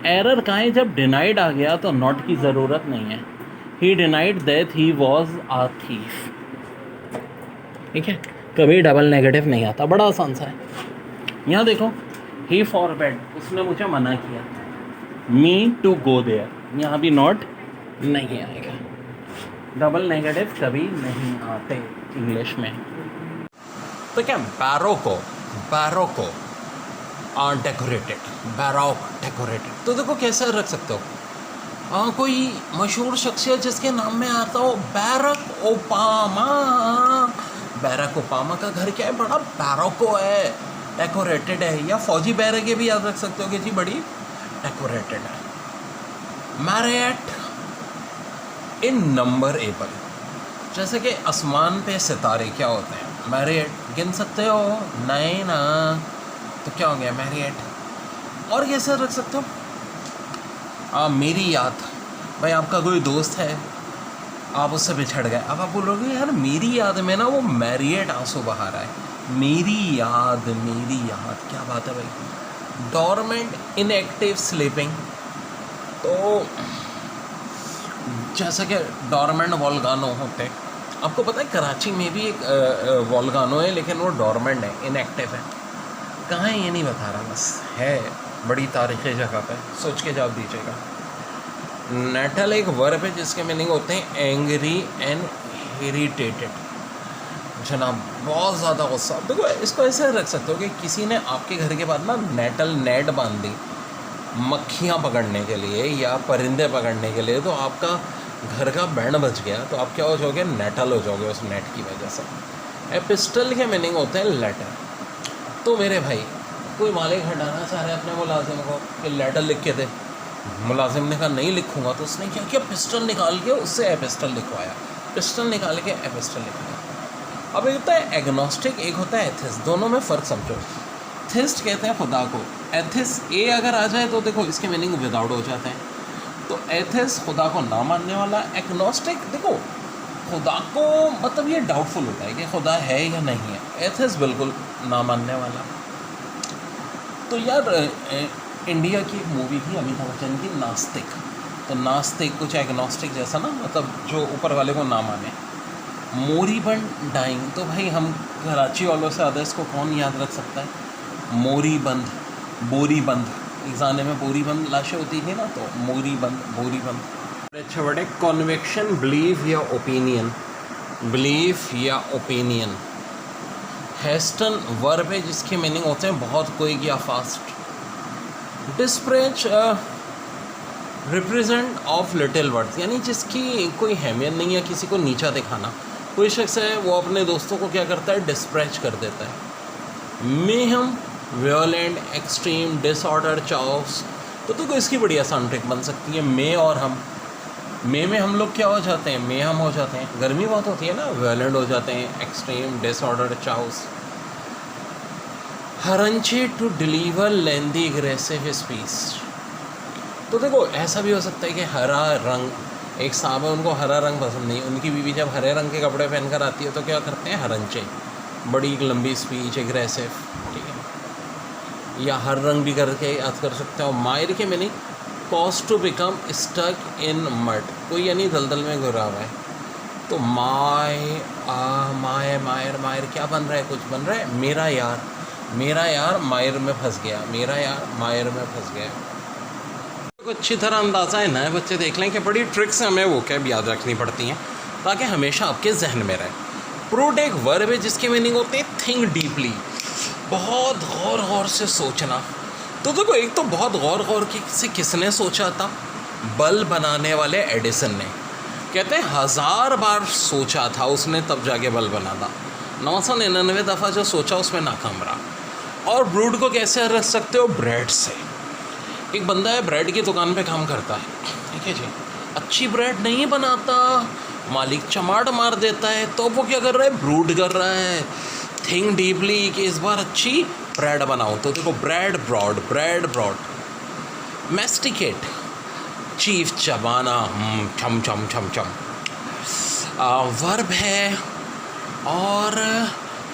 एरर कहाँ है, जब डिनाइड आ गया तो नॉट की ज़रूरत नहीं है। ही denied that he was a thief. ठीक है, कभी डबल नेगेटिव नहीं आता, बड़ा आसान सा है। यहाँ देखो, ही फॉर बेड, उसने मुझे मना किया, मी टू गो देयर, यहाँ भी नॉट नहीं आएगा। डबल नेगेटिव कभी नहीं आते इंग्लिश में। तो क्या बैरोको डेकोरेटेड, बैरोक डेकोरेटेड, तो देखो कैसे रख सकते हो। कोई मशहूर शख्सियत जिसके नाम में आता हो बैरक ओबामा, बैरक ओबामा का घर क्या है, बड़ा बैरोको है, डेकोरेटेड है। या फौजी बैरक ये भी याद रख सकते हो कि जी बड़ी डेकोरेटेड है। मैरियट इननंबरेबल, जैसे कि आसमान पे सितारे क्या होते हैं, मैरियट गिन सकते हो, नहीं ना, तो क्या हो गया मैरियट। और कैसे रख सकते हो, मेरी याद, भाई आपका कोई दोस्त है, आप उससे बिछड़ गए, अब आप बोलोगे यार मेरी याद में ना वो मैरियट आंसू बहा रहा है, मेरी याद क्या बात है भाई। डोरमेंट इनएक्टिव स्लीपिंग, तो जैसा कि डोरमेंट वोल्गानो होते हैं, आपको पता है कराची में भी एक वोल्गानो है, लेकिन वो डोरमेंट है, इनएक्टिव है। कहाँ है ये नहीं बता रहा, बस है बड़ी तारीख़ी जगह पे, सोच के जवाब दीजिएगा। नेटल एक वर्ब है जिसके मीनिंग होते हैं एंग्री एंड इरिटेटेड, जनाब बहुत ज़्यादा गुस्सा। देखो इसको ऐसे रख सकते हो कि किसी ने आपके घर के बाद ना नेटल नेट बांध दी मक्खियाँ पकड़ने के लिए या परिंदे पकड़ने के लिए, तो आपका घर का बैंड बज गया, तो आप क्या हो जाओगे, नेटल हो जाओगे उस नेट की वजह से। एपिस्टल के मीनिंग होते हैं लेटर। तो मेरे भाई कोई मालिक हटाना चाह रहे अपने मुलाजिम को कि लेटर लिख के दे, मुलाजिम ने कहा नहीं लिखूंगा, तो उसने क्या किया, पिस्टल निकाल के उससे एपिस्टल लिखवाया, पिस्टल निकाल के एपिस्टल लिखवाया। अब एक होता है एग्नोस्टिक, एक होता है एथिस्ट, दोनों में फ़र्क समझो। थिस्ट कहते हैं खुदा को, एथिस ए अगर आ जाए तो देखो इसके मीनिंग विदाउट हो जाते हैं। तो एथिस खुदा को ना मानने वाला, एग्नोस्टिक देखो खुदा को मतलब ये डाउटफुल होता है कि खुदा है या नहीं है, एथिस बिल्कुल ना मानने वाला। तो यार इंडिया की एक मूवी थी अमिताभ बच्चन की नास्तिक, तो नास्तिक कुछ एग्नोस्टिक जैसा ना, मतलब जो ऊपर वाले को ना माने। मोरीबंद डाइंग, तो भाई हम कराची वालों से ज़्यादा इसको कौन याद रख सकता है, मोरीबंद, बोरीबंद, एक ज़माने में बोरीबंद लाशें होती थी ना, तो मोरीबंद, बोरीबंद। अच्छा वर्ड है कॉन्विक्शन, बिलीव या ओपिनियन, बिलीव या ओपिनियन। हेस्टन वर्ब है जिसके मीनिंग होते हैं बहुत कोई या fast. Disparage represent of little worth, यानी जिसकी कोई अहमियत नहीं है, किसी को नीचा दिखाना। कोई शख्स है वो अपने दोस्तों को क्या करता है, डिस्प्रेच कर देता है। Mayhem, violent, extreme, disorder, chaos, तो देखो इसकी बड़ी आसान ट्रिक बन सकती है। मे और हम, मे में हम लोग क्या हो जाते हैं, मे हम हो जाते हैं, गर्मी बहुत होती है ना, वायलेंट हो जाते हैं, extreme, disorder, chaos. Harangue, to deliver lengthy aggressive speech, तो देखो ऐसा भी हो सकता है कि हरा रंग, एक साहब है उनको हरा रंग पसंद नहीं, उनकी बीवी जब हरे रंग के कपड़े पहनकर आती है तो क्या करते हैं, हरंचे, बड़ी एक लंबी स्पीच, एग्रेसिव, ठीक है। या हर रंग भी करके याद कर सकते हो। मायर के meaning cause to become stuck in mud, कोई यानी दलदल में घुरा हुआ है, तो मायर क्या बन रहा है, कुछ बन रहा है, मेरा यार मायर में फंस गया, मेरा यार मायर में फंस गया। तो अच्छी तरह अंदाज़ा है, नए बच्चे देख लें कि बड़ी ट्रिक्स हमें वो कैब याद रखनी पड़ती हैं ताकि हमेशा आपके जहन में रहे। प्रूट एक वर्ब है जिसके मीनिंग होते हैं थिंक डीपली, बहुत गौर से सोचना। तो देखो एक तो बहुत गौर से किसने सोचा था, बल्ब बनाने वाले एडिसन ने, कहते हैं 1000 बार सोचा था उसने तब जाके बल्ब बना था, 999 दफ़ा जो सोचा उसमें नाकाम रहा। और ब्रूड को कैसे रख सकते हो, ब्रेड से। एक बंदा है ब्रेड की दुकान पे काम करता है, ठीक है जी, अच्छी ब्रेड नहीं बनाता, मालिक चमाट मार देता है, तो वो क्या कर रहा है, ब्रूड कर रहा है, थिंक डीपली कि इस बार अच्छी ब्रेड बनाओ। तो देखो ब्रेड ब्रॉड। मैस्टिकेट, चीफ, चबाना, छम वर्ब है। और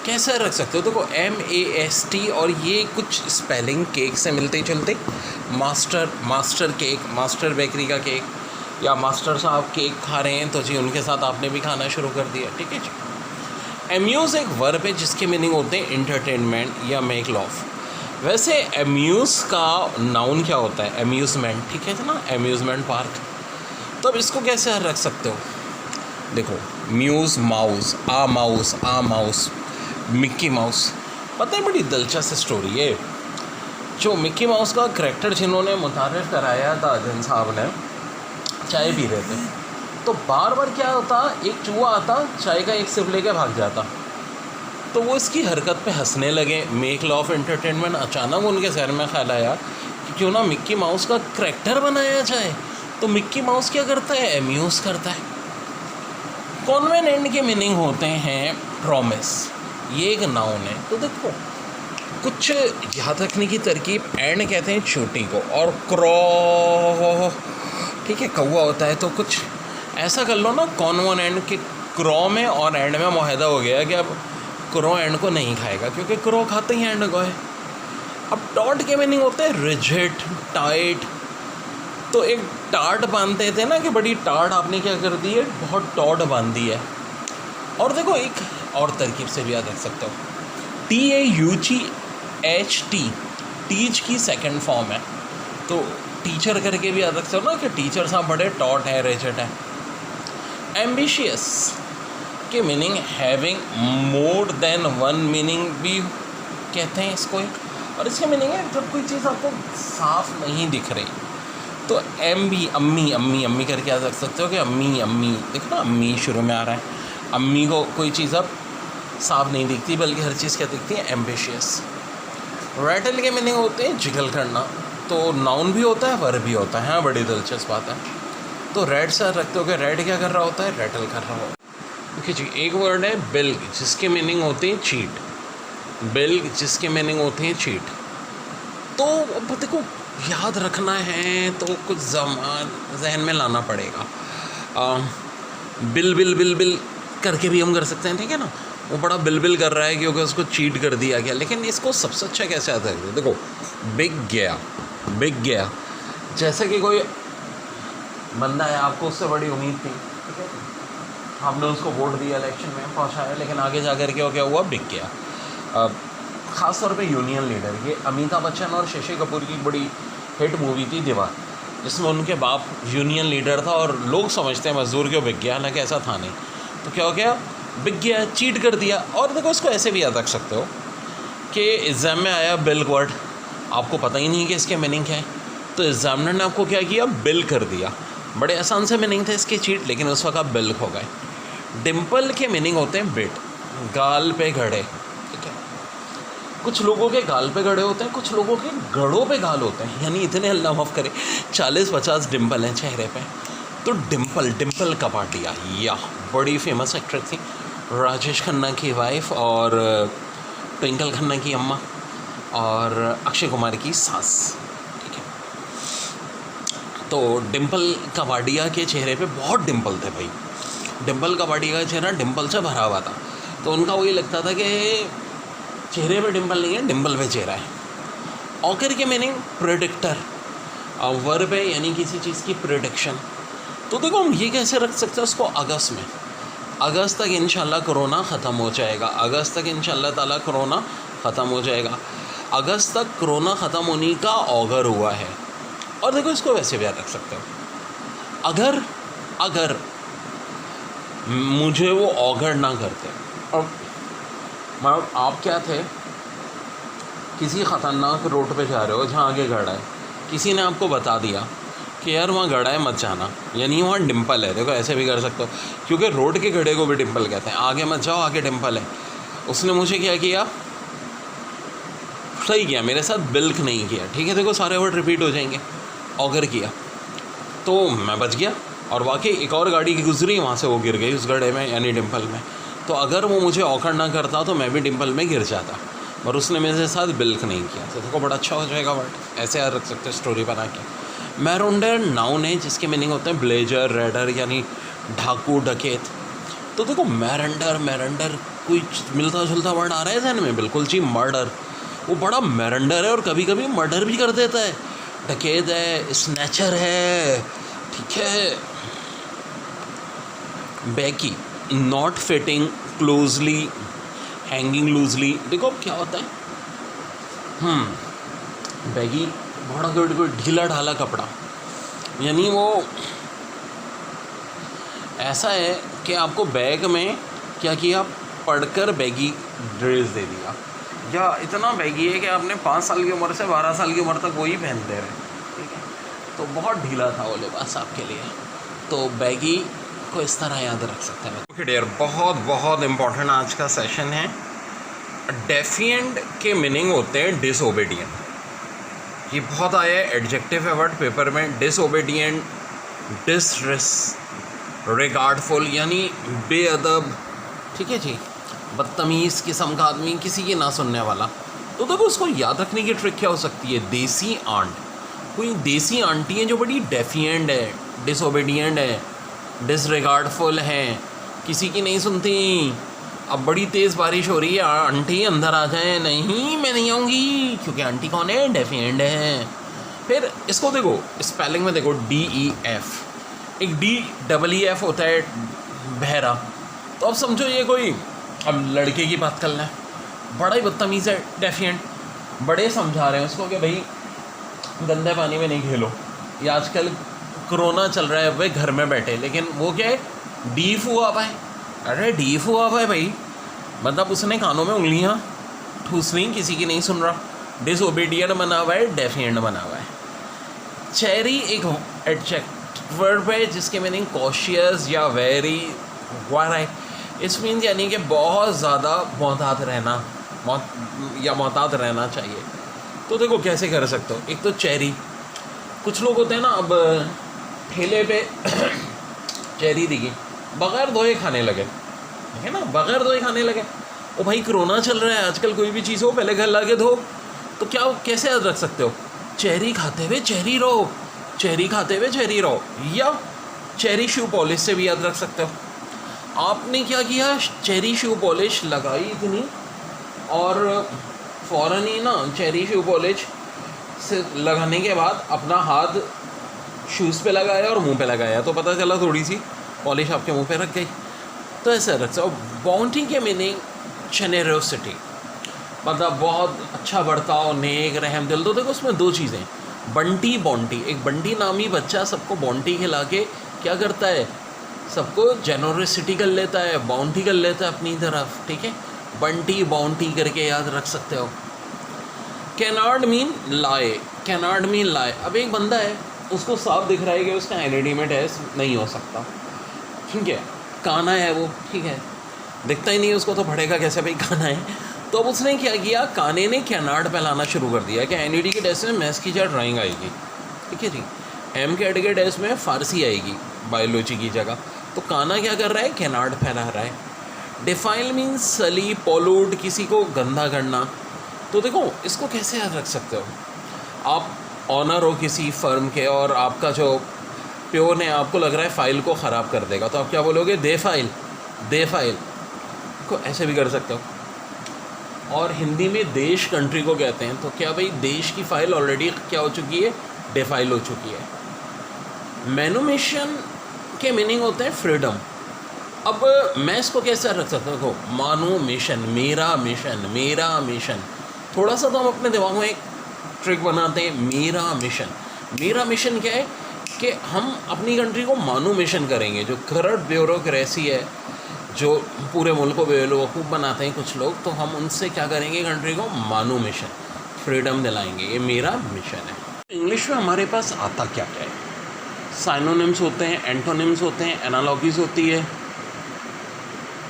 कैसे रख सकते हो, देखो MAST, और ये कुछ स्पेलिंग केक से मिलते चलते, मास्टर केक, मास्टर बेकरी का केक, या मास्टर साहब केक खा रहे हैं तो जी उनके साथ आपने भी खाना शुरू कर दिया, ठीक है जी। एम्यूज़ एक वर्ब है जिसके मीनिंग होते हैं इंटरटेनमेंट या मेक लॉफ। वैसे एम्यूज़ का नाउन क्या होता है? एम्यूज़मेंट, ठीक है ना, एम्यूज़मेंट पार्क। तो अब इसको कैसे रख सकते हो? देखो, म्यूज़ माउस, आ माउस, मिक्की माउस। पता है बड़ी दिलचस्प स्टोरी है। जो मिक्की माउस का करैक्टर जिन्होंने मुतारिफ़ कराया था, जिन साहब ने, चाय पी रहे थे, तो बार बार क्या होता, एक चूहा आता, चाय का एक सिप लेके भाग जाता। तो वो इसकी हरकत पे हंसने लगे, मेक लव ऑफ एंटरटेनमेंट। अचानक उनके जहन में ख्याल आया कि क्यों ना मिक्की माउस का करैक्टर बनाया जाए। तो मिक्की माउस क्या करता है? एम्यूज़ करता है। कॉन्वेनेंट के मीनिंग होते हैं प्रॉमिस, ये एक नाउन है। तो देखो, कुछ याद रखने की तरकीब, एंड कहते हैं चोटी को, और क्रॉ, ठीक है, कौवा होता है। तो कुछ ऐसा कर लो ना, कॉन्वेनेंट के क्रॉ में और एंड में मुआहदा हो गया कि अब क्रॉ एंड को नहीं खाएगा, क्योंकि क्रॉ खाते ही एंड को है। अब टॉट के मीनिंग होते हैं रिजिड, टाइट। तो एक टाट बांधते थे ना कि बड़ी टाट आपने क्या कर दी है, बहुत टॉट बांध दी है। और देखो, एक और तरकीब से भी याद रख सकते हो, TAUGHT, टीच की सेकंड फॉर्म है। तो टीचर करके भी याद रख सकते हो ना कि टीचर साहब बड़े टॉट है, रिजिड है। एम्बिशियस के meaning having more than one meaning भी कहते हैं इसको एक। और इसके मीनिंग है जब कोई चीज़ आपको साफ नहीं दिख रही, तो एम भी अम्मी अम्मी अम्मी करके याद रख सकते हो कि अम्मी अम्मी, देखो ना, अम्मी शुरू में आ रहा है। अम्मी को कोई चीज़ अब साफ नहीं दिखती, बल्कि हर चीज़ क्या दिखती है? एम्बिशियस। रैटल के मीनिंग होते हैं जिगल करना। तो नाउन भी होता है, वर्ब भी होता है। हाँ, बड़ी दिलचस्प बात है। तो रेड से रखते हो कि रेड क्या कर रहा होता है? रैटल कर रहा होता है। देखिए जी, एक वर्ड है बिल्ग, जिसके मीनिंग होते हैं चीट। बिल्ग जिसके मीनिंग होते हैं चीट। तो अब देखो, याद रखना है तो कुछ ज़मान जहन में लाना पड़ेगा। बिल बिल बिल बिल करके भी हम कर सकते हैं, ठीक है ना। वो बड़ा बिल बिल कर रहा है क्योंकि उसको चीट कर दिया गया। लेकिन इसको सबसे अच्छा कैसे याद रखते? देखो, बिक गया, बिक गया। जैसे कि कोई बंदा है, आपको उससे बड़ी उम्मीद थी, ठीक है, हमने उसको वोट दिया, इलेक्शन में पहुंचाया, लेकिन आगे जा कर के क्या हुआ? बिक गया। ख़ास तौर पे यूनियन लीडर, ये अमिताभ बच्चन और शशि कपूर की बड़ी हिट मूवी थी दीवार, जिसमें उनके बाप यूनियन लीडर था और लोग समझते हैं मजदूर क्यों बिक गया, हालांकि ऐसा था नहीं। तो क्या हो गया? बिक गया, चीट कर दिया। और देखो, इसको ऐसे भी याद रख सकते हो कि एग्ज़ाम में आया बिल्क वर्ड, आपको पता ही नहीं कि इसके मीनिंग क्या है, तो एग्जामिनर ने आपको क्या किया? बिल कर दिया। बड़े आसान से मीनिंग थे इसके चीट, लेकिन उस वक्त आप बिल्क हो गए। डिम्पल के मीनिंग होते हैं बिट, गाल पे गड़े, ठीक है। कुछ लोगों के गाल पे गड़े होते हैं, कुछ लोगों के गड़ों पे गाल होते हैं, यानी इतने, अल्लाह माफ़ करे, 40-50 डिम्पल हैं चेहरे पे। तो डिम्पल, डिम्पल कपाडिया, या बड़ी फेमस एक्ट्रेस थी, राजेश खन्ना की वाइफ और ट्विंकल खन्ना की अम्मा और अक्षय कुमार की सास, ठीक है। तो डिम्पल कपाडिया के चेहरे पे बहुत डिम्पल थे भाई। डिम्पल कपाडिया का चेहरा डिम्पल से भरा हुआ था, तो उनका वही लगता था कि चेहरे पे डिम्पल नहीं है, डिम्पल पे चेहरा है। ऑकर के मीनिंग प्रेडिक्टर, वर्ब है, यानी किसी चीज़ की प्रेडिक्शन। तो देखो, हम ये कैसे रख सकते हैं उसको? अगस्त में, अगस्त तक इंशाल्लाह कोरोना ख़त्म हो जाएगा, अगस्त तक इंशाल्लाह ताला कोरोना ख़त्म हो जाएगा। अगस्त तक कोरोना ख़त्म होने का ऑगर हुआ है। और देखो, इसको वैसे भी याद रख सकते हो, अगर मुझे वो ऑगर ना करते, और मतलब आप क्या थे, किसी ख़तरनाक रोड पे जा रहे हो जहाँ आगे गड़ा है, किसी ने आपको बता दिया कि यार वहाँ गड़ा है, मत जाना, यानी वहाँ डिम्पल है। देखो, ऐसे भी कर सकते हो, क्योंकि रोड के गड्ढे को भी डिम्पल कहते हैं। आगे मत जाओ, आगे डिम्पल है। उसने मुझे क्या किया? सही किया, मेरे साथ बिल्क नहीं किया, ठीक है। देखो, सारे वर्ड रिपीट हो जाएंगे। ऑगर किया तो मैं बच गया, और वाकई एक और गाड़ी की गुजरी, वहाँ से वो गिर गई उस गड्ढे में, यानी डिम्पल में। तो अगर वो मुझे ऑकर ना करता तो मैं भी डिम्पल में गिर जाता, और उसने मेरे साथ बिल्क नहीं किया। तो देखो, बड़ा अच्छा हो जाएगा वर्ड, ऐसे याद रख सकते हैं स्टोरी बना के। मैरोंडर नाउन है जिसके मीनिंग होते हैं ब्लेजर, रेडर, यानी ढाकू, डकैत। तो देखो, मैरेंडर कोई मिलता जुलता वर्ड आ रहा है ध्यान में? बिल्कुल जी, मर्डर। वो बड़ा मैरेंडर है और कभी कभी मर्डर भी कर देता है। डकैत है, स्नैचर है, ठीक है। बैकी, not fitting closely, hanging loosely. देखो अब क्या होता है, बैगी बड़ा कोई ढीला ढाला कपड़ा, यानी वो ऐसा है कि आपको बैग में क्या किया, पढ़कर बैगी ड्रेस दे दिया, या इतना बैगी है कि आपने 5 साल की उम्र से 12 साल की उम्र तक वही पहनते रहे, ठीक है। तो बहुत ढीला था वो लिबास आपके लिए, तो बैगी को इस तरह याद रख सकते हैं। ओके डियर, बहुत बहुत इम्पोर्टेंट आज का सेशन है। डेफिएंट के मीनिंग होते हैं डिसओबीडियंट। ये बहुत आया है, एडजेक्टिव है वर्ड पेपर में। डिसओबीडियंट, डिसरिगार्डफुल यानी बेअदब, ठीक है जी, बदतमीज़ किस्म का आदमी, किसी की ना सुनने वाला। तो देखो उसको याद रखने की ट्रिक क्या हो सकती है। देसी आंट, कोई देसी आंटी है जो बड़ी डेफिएंट है, डिसओबीडियंट है, डिसरिगार्डफुल है, किसी की नहीं सुनती। अब बड़ी तेज़ बारिश हो रही है, आंटी अंदर आ जाए, नहीं मैं नहीं आऊँगी, क्योंकि आंटी कौन है, डेफिएंट है। फिर इसको देखो स्पेलिंग में देखो, DEF, एक DEEF होता है बहरा। तो अब समझो ये कोई, अब लड़के की बात कर लें, बड़ा ही बदतमीज़ है, डेफिएंट, बड़े समझा रहे हैं उसको कि भाई गंदे पानी में नहीं खेलो, ये आजकल कोरोना चल रहा है, वे घर में बैठे, लेकिन वो क्या है, डीफ हुआ हुआ है। अरे डीफ हुआ हुआ है भाई, मतलब उसने कानों में उंगलियां ठूस ली, किसी की नहीं सुन रहा, डिसओबीडियंट बना हुआ है, डेफिएंट बना हुआ है। चेरी एक एडजेक्टिव है जिसके मीनिंग कॉशियस या वेरी वाराई। इस मीन्स यानी कि बहुत ज़्यादा मोहतात रहना, मोहतात रहना चाहिए। तो देखो कैसे कर सकते हो। एक तो चेरी, कुछ लोग होते हैं ना, अब ठेले पे चेरी दिखी, बग़ैर धोए खाने लगे, है ना, बग़ैर धोए खाने लगे। ओ भाई कोरोना चल रहा है, आजकल कोई भी चीज़ हो पहले घर ला के धो। तो क्या कैसे याद रख सकते हो, चेरी खाते हुए चेरी रहो, चेरी खाते हुए चेरी रहो। या चेरी शू पॉलिश से भी याद रख सकते हो। आपने क्या किया, चेरी शू पॉलिश लगाई इतनी, और फ़ौरन ही ना चेरी शू पॉलिश से लगाने के बाद अपना हाथ शूज़ पे लगाया और मुंह पे लगाया, तो पता चला थोड़ी सी पॉलिश आपके मुंह पे रख गई। तो ऐसे रख सकते। बाउंटी के मीनिंग जेनेरोसिटी, मतलब बहुत अच्छा बर्ताव, नेक, रहम दिल। तो देखो उसमें दो चीज़ें, बंटी बॉन्टी। एक बंटी नामी बच्चा सबको बॉन्टी खिला के क्या करता है, सबको जेनोसिटी कर लेता है, बाउंटी कर लेता है अपनी तरफ, ठीक है। बंटी बाउंटी करके याद रख सकते हो। कैनार्ड मीन लाए, कैनार्ड मीन लाए। अब एक बंदा है, उसको साफ दिख रहा है कि उसका एनईडी में टेस्ट नहीं हो सकता, ठीक है, काना है वो, ठीक है, दिखता ही नहीं उसको, तो पढ़ेगा कैसे भाई, काना है। तो अब उसने क्या किया, काने ने कैनार्ड फैलाना शुरू कर दिया कि एनईडी के टेस्ट में मैथ्स की जगह ड्राइंग आएगी, ठीक है जी, एमकेट के टेस्ट में फारसी आएगी बायोलॉजी की जगह। तो काना क्या कर रहा है, कैनार्ड फैला रहा है। डिफाइल मीन्स सली, पॉल्यूट, किसी को गंदा करना। तो देखो इसको कैसे याद रख सकते हो, आप ऑनर हो किसी फर्म के और आपका जो प्योन है आपको लग रहा है फ़ाइल को ख़राब कर देगा, तो आप क्या बोलोगे, दे फाइल, दे फाइल को ऐसे भी कर सकते हो। और हिंदी में देश कंट्री को कहते हैं, तो क्या भाई देश की फ़ाइल ऑलरेडी क्या हो चुकी है, डिफाइल हो चुकी है। मैनुमेशन के मीनिंग होते हैं फ्रीडम। अब मैं इसको कैसे रख सकता हूँ, मानो मिशन, मेरा मिशन, मेरा मिशन। थोड़ा सा तो हम अपने दिमाग में एक ट्रिक बनाते हैं, मेरा मिशन। मेरा मिशन क्या है कि हम अपनी कंट्री को मानो मिशन करेंगे। जो करप्ट ब्यूरोक्रेसी है, जो पूरे मुल्क को बेवकूफ़ बनाते हैं कुछ लोग, तो हम उनसे क्या करेंगे, कंट्री को मानो मिशन, फ्रीडम दिलाएंगे। ये मेरा मिशन है। इंग्लिश में हमारे पास आता क्या क्या है, साइनोनिम्स होते हैं, एंटोनिम्स होते हैं, एनालॉजीज होती है,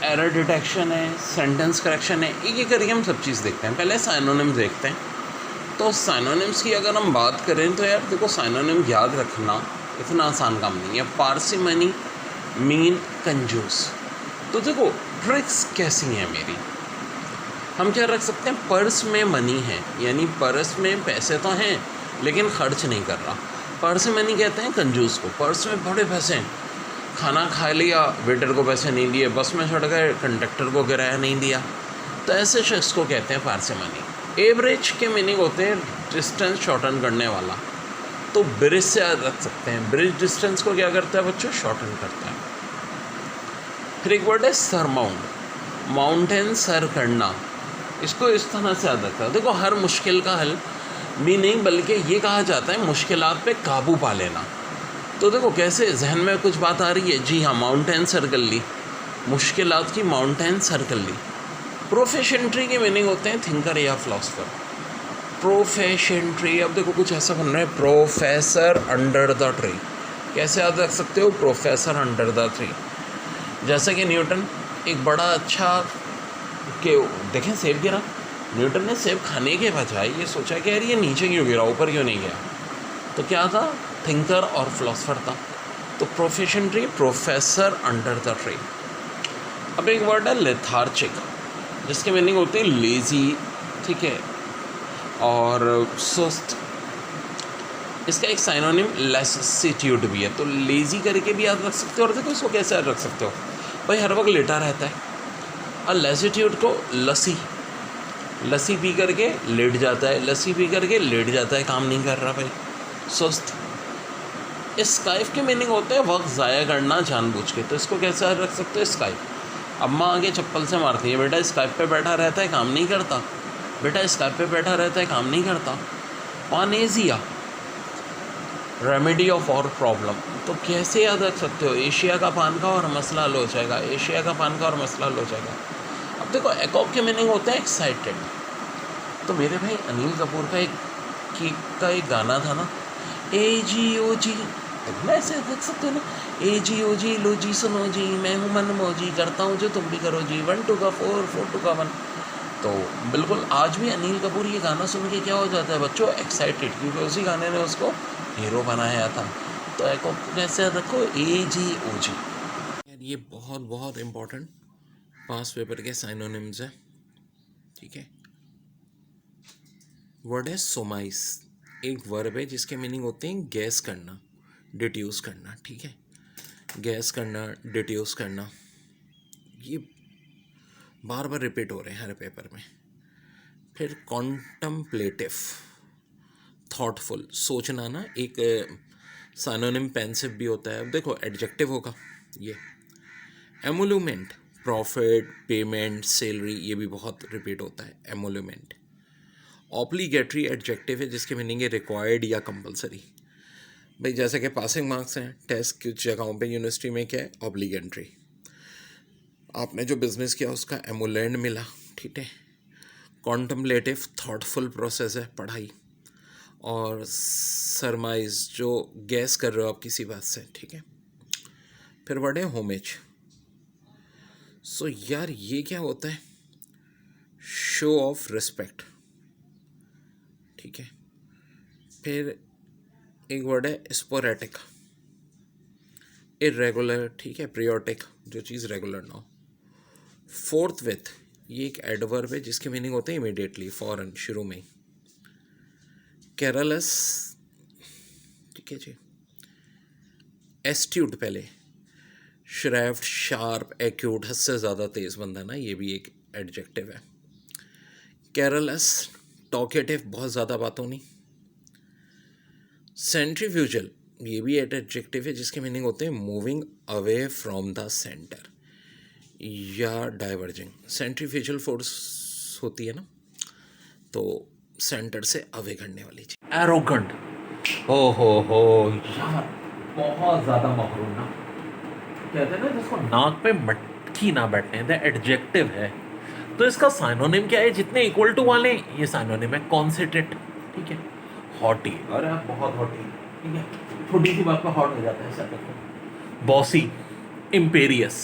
एरर डिटेक्शन है, सेंटेंस करेक्शन है। एक एक करके हम सब चीज़ देखते हैं। पहले साइनोनिम्स देखते हैं। तो साइनोनिम्स की अगर हम बात करें तो यार देखो, साइनोनिम याद रखना इतना आसान काम नहीं है। पार्सिमनी मीन कंजूस। तो देखो ट्रिक्स कैसी हैं मेरी, हम क्या रख सकते हैं, पर्स में मनी है, यानी पर्स में पैसे तो हैं लेकिन खर्च नहीं कर रहा। पार्सिमनी कहते हैं कंजूस को। पर्स में बड़े पैसे हैं, खाना खा लिया, वेटर को पैसे नहीं दिए, बस में चढ़ गए, कंडक्टर को किराया नहीं दिया, तो ऐसे शख्स को कहते हैं पार्सिमनी। एवरेज के मीनिंग होते हैं डिस्टेंस शॉर्टन करने वाला। तो ब्रिज से याद रख सकते हैं, ब्रिज डिस्टेंस को क्या करता है बच्चों, शॉर्टन करता है। फिर एक वर्ड है सरमाउंड। माउंटेन सर करना, इसको इस तरह से याद रखता है। देखो हर मुश्किल का हल भी नहीं, बल्कि ये कहा जाता है मुश्किलात पे काबू पा लेना। तो देखो कैसे जहन में कुछ बात आ रही है, जी हाँ, माउंटेन सर कर ली, मुश्किलात की माउंटेन सर कर ली। प्रोफेशनट्री के मीनिंग होते हैं थिंकर या फिलोसफर। प्रोफेशनट्री, अब देखो कुछ ऐसा बन रहा है, प्रोफेसर अंडर द ट्री, कैसे याद रख सकते हो, प्रोफेसर अंडर द ट्री। जैसे कि न्यूटन एक बड़ा अच्छा के देखें सेब गिरा, न्यूटन ने सेब खाने के बजाय ये सोचा कि यार ये नीचे क्यों गिरा, ऊपर क्यों नहीं गया। तो क्या था, थिंकर और फिलोसफर था। तो profession tree, professor under the tree. अब एक वर्ड है लेथार्जिक, जिसके मीनिंग होते हैं लेजी, ठीक है, और सुस्त। इसका एक साइनोनिम लेसिट्यूड भी है। तो लेजी करके भी याद रख सकते हो, और देखो इसको कैसे याद रख सकते हो, भाई हर वक्त लेटा रहता है, और लेसिट्यूड को लस्सी, लस्सी पी करके लेट जाता है, लस्सी पी करके लेट जाता है, काम नहीं कर रहा भाई, सुस्त। स्काइप के मीनिंग होते हैं वक्त ज़ाया करना जानबूझ के। तो इसको कैसे रख सकते हो, स्काइप। अम्मा आगे चप्पल से मारती है, बेटा स्काइप पे बैठा रहता है काम नहीं करता, बेटा स्काइप पे बैठा रहता है काम नहीं करता। पानेजिया, रेमेडी ऑफ और प्रॉब्लम। तो कैसे याद रख सकते हो, एशिया का पान का और मसला हल हो जाएगा, एशिया का पान का और मसला हल हो जाएगा। अब देखो एकॉक के मीनिंग होता है एक्साइटेड। तो मेरे भाई अनिल कपूर का एक गाना था ना, ए जी ओ जी, ऐसे देख सकते हो ना, ए जी ओ जी लो जी सुनो जी, मैं हूँ मन मौजी, करता हूँ जो तुम भी करो जी, 1 2 का 4 4 2 का 1। तो बिल्कुल आज भी अनिल कपूर ये गाना सुन के क्या हो जाता है बच्चों, एक्साइटेड, क्योंकि उसी गाने ने उसको हीरो बनाया था। तो एक कैसे रखो, ए जी ओ जी। यार ये बहुत बहुत इम्पोर्टेंट पास पेपर के साइनोनिम्स है, ठीक है। वर्ड है सोमाइस, एक वर्ब है जिसके मीनिंग होते हैं गैस करना, डिट्यूस करना, ठीक है, गैस करना, डिट्यूस करना। ये बार बार रिपीट हो रहे हैं हर पेपर में। फिर कॉन्टम्पलेटिव, थॉटफुल, सोचना ना, एक साइनोनिम पेंसिव भी होता है। अब देखो एडजेक्टिव होगा ये। एमोल्यूमेंट, प्रॉफिट, पेमेंट, सैलरी, ये भी बहुत रिपीट होता है, एमोल्यूमेंट। ऑब्लिगेटरी एडजेक्टिव है जिसके मीनिंग है रिक्वायर्ड या कंपलसरी। भाई जैसे कि पासिंग मार्क्स हैं टेस्ट कुछ जगहों पे यूनिवर्सिटी में, क्या है, ऑब्लिगेटरी। आपने जो बिज़नेस किया उसका एमोलेंड मिला, ठीक है। कॉन्टम्पलेटिव, थॉटफुल प्रोसेस है पढ़ाई। और सरमाइज, जो गैस कर रहे हो आप किसी बात से, ठीक है। फिर वर्ड है होमेज। सो यार ये क्या होता है, शो ऑफ रिस्पेक्ट, ठीक है। फिर एक वर्ड है स्पोरेटिक, इरेगुलर, ठीक है, पीरियोडिक, जो चीज़ रेगुलर ना हो। फोर्थ विथ, ये एक एडवर्ब है जिसके मीनिंग होते हैं इमीडिएटली, फौरन, शुरू में ही। केरलस, ठीक है जी। एस्ट्यूट पहले, श्रैफ्ट, शार्प, एक्यूट, हद से ज़्यादा तेज़ बंदा ना, ये भी एक एडजेक्टिव है। केरलस, टॉकेटिव, बहुत ज़्यादा बातों नहीं। सेंट्रीफ्यूजल, ये भी एक एडजेक्टिव है जिसके मीनिंग होते हैं moving away from the centre या डाइवर्जिंग। सेंट्रीफ्यूजल फोर्स होती है ना, तो सेंटर से अवे करने वाली चीज। एरोगेंट, हो यार बहुत ज़्यादा मगरूर ना, कहते हैं ना जिसको नाक पे मटकी ना बैठने, द एडजेक्टिव है। तो इसका साइनोनिम क्या है, जितने इक्वल टू वाले ये साइनोनिम है। कॉन्सेंट्रेट, ठीक है। हॉटी, अरे आप बहुत हॉटी, ठीक है, छोटी सी बात पर हॉट हो जाता है ऐसा। बॉसी, इम्पेरियस,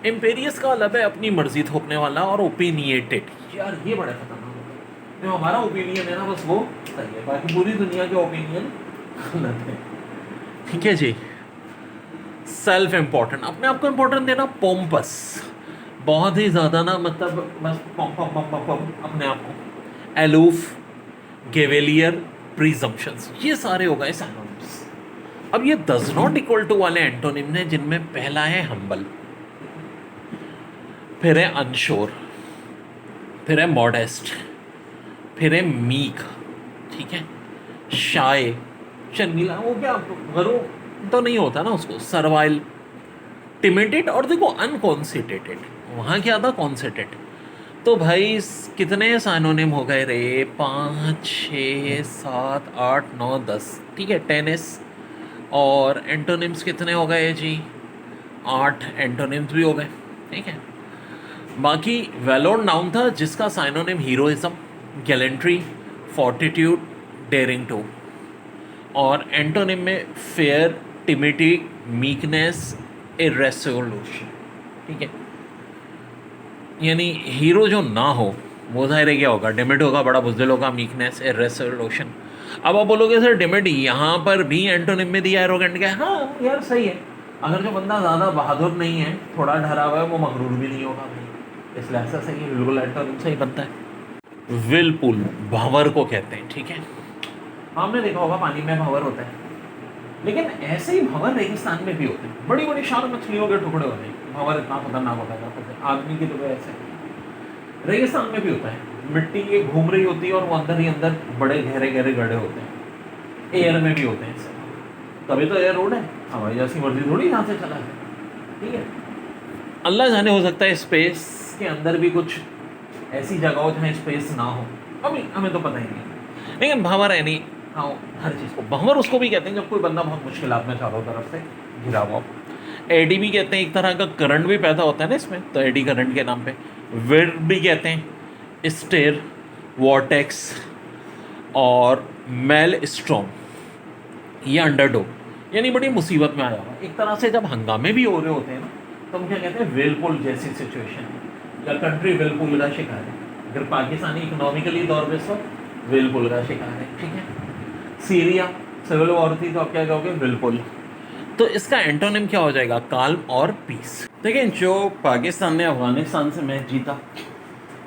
इम्पेरियस का मतलब है अपनी मर्जी थोपने वाला, और ओपिनिएटेड, यार ये बड़ा खतरनाक होता है। जो हमारा ओपिनियन है ना बस वो सही है, बाकी पूरी दुनिया के ओपिनियन गलत है, ठीक है जी। सेल्फ इम्पोर्टेंट, अपने आप को इम्पोर्टेंट देना। पोम्पस, बहुत ही ज़्यादा ना, मतलब बस पम पम पम पम पम अपने आप को। एलूफ, गेवेलियर, प्रीजम्पशंस, ये सारे हो गए सिनोनिम्स। अब ये डज नॉट इक्वल टू वाले एंटोनिम ने, जिनमें पहला है हम्बल, फिर है अनश्योर, फिर है मॉडेस्ट, फिर है मीक, ठीक है। शाय, शर्मीला, वो क्या गरू तो नहीं होता ना उसको। सर्वाइल, टिमिडेट, और देखो अनकॉन्सेंट्रेटेड, वहाँ क्या था, कॉन्सेटेड। तो भाई कितने साइनोनिम हो गए रे, 5 6 7 8 9 10, ठीक है, 10s। और एंटोनिम्स कितने हो गए जी, 8 एंटोनिम्स भी हो गए, ठीक है। बाकी वेलोड नाउन था जिसका synonym heroism, gallantry, fortitude, daring too. और एंटोनिम में फेयर, टिमिटी, मीकनेस, इरेसोल्यूशन, ठीक है। यानी हीरो जो ना हो वो ज़ाहिर है क्या होगा, डिमिड होगा, बड़ा बुज़दिल होगा, मीकनेस, इरेसोल्यूशन। अब आप बोलोगे सर डिमिड यहाँ पर भी एंटोनिम में दिया एरोगेंट का, हाँ यार सही है। अगर जो बंदा ज़्यादा बहादुर नहीं है, थोड़ा डरा हुआ है, वो मगरूर भी नहीं होगा भाई, इसलिए ऐसा सही है, बिल्कुल एंटोनिम सही बनता है। विलपुल भंवर को कहते हैं, ठीक है। आपने देखा होगा पानी में भंवर होता है, लेकिन ऐसे ही भंवर रेगिस्तान में भी होते हैं, बड़ी बड़ी शार मछलियों के टुकड़े होते हैं। भंवर इतना खतरनाक होता है, आदमी की तरह ऐसे रेगिस्तान में भी होता है, मिट्टी ये घूम रही होती है और वो अंदर ही अंदर बड़े गहरे गहरे गड्ढे होते हैं। एयर में भी होते हैं ऐसे, तभी तो एयर रोड है, हमारी जैसी मर्जी थोड़ी यहाँ से चला है, ठीक है। अल्लाह जाने, हो सकता है स्पेस के अंदर भी कुछ ऐसी जगह हो जहाँ स्पेस ना हो, अभी हमें तो पता ही नहीं। लेकिन भंवर है नहीं, हाँ हर चीज़ को भंवर उसको भी कहते हैं जब कोई बंदा बहुत मुश्किलात में चारों तरफ से घिरा हुआ। एडी भी कहते हैं, एक तरह का करंट भी पैदा होता है ना इसमें, तो एडी करंट के नाम पे। विर भी कहते हैं, स्टेर, वॉर्टेक्स और मेल स्ट्रॉम, ये अंडरडो, यानी बड़ी मुसीबत में आया हुआ। एक तरह से जब हंगामे भी हो रहे होते हैं ना, तो हम क्या कहते हैं, वेलपुल जैसी सिचुएशन है, या कंट्री वेलपुल का शिकार है। अगर पाकिस्तानी इकोनॉमिकली तौर पर इस वक्त वेलपुल का शिकार है, ठीक है। सीरिया सिविल वॉर थी, तो आप क्या कहोगे, वेलपुल। तो इसका एंटोनिम क्या हो जाएगा, काल्म और पीस। देखिए, जो पाकिस्तान ने अफगानिस्तान से मैच जीता,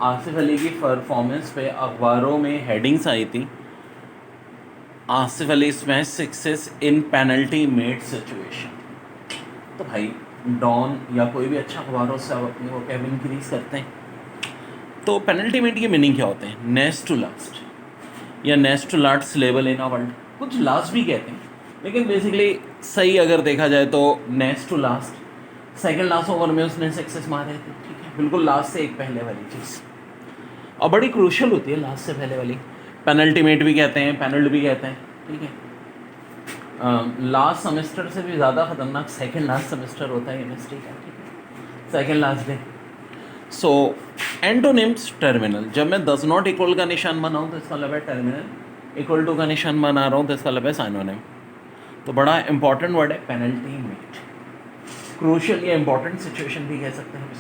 आसिफ अली की परफॉर्मेंस पे अखबारों में हेडिंग्स आई थी, Asif Ali smash success in penalty made situation. तो भाई डॉन या कोई भी अच्छा अखबार हो, उससे आप अपनी वो कैबिन इंक्रीज करते हैं। तो पेनल्टी मेड की मीनिंग क्या होते हैं, नेक्स्ट टू लास्ट या next to last level in a world, कुछ लास्ट भी कहते हैं, लेकिन बेसिकली सही अगर देखा जाए तो next to last, second last over में उसने सक्सेस मारे थे, ठीक है, बिल्कुल लास्ट से एक पहले वाली चीज़, और बड़ी क्रूशियल होती है लास्ट से पहले वाली। पेनल्टी मेट भी कहते हैं, पेनल्ट भी कहते हैं, ठीक है। लास्ट सेमेस्टर से भी ज़्यादा खतरनाक सेकंड लास्ट सेमेस्टर होता है यूनिवर्सिटी का, ठीक है, सेकंड लास्ट डे। सो एंटोनिम्स टर्मिनल, जब मैं डज नॉट इक्वल का निशान बनाऊँ तो इसका मतलब है टर्मिनल, इक्वल टू का निशान बना रहा हूँ तो इसका मतलब है साइनोनिम। तो बड़ा इंपॉर्टेंट वर्ड है पेनल्टी मेट, क्रूशियल या इंपॉर्टेंट सिचुएशन भी कह सकते हैं।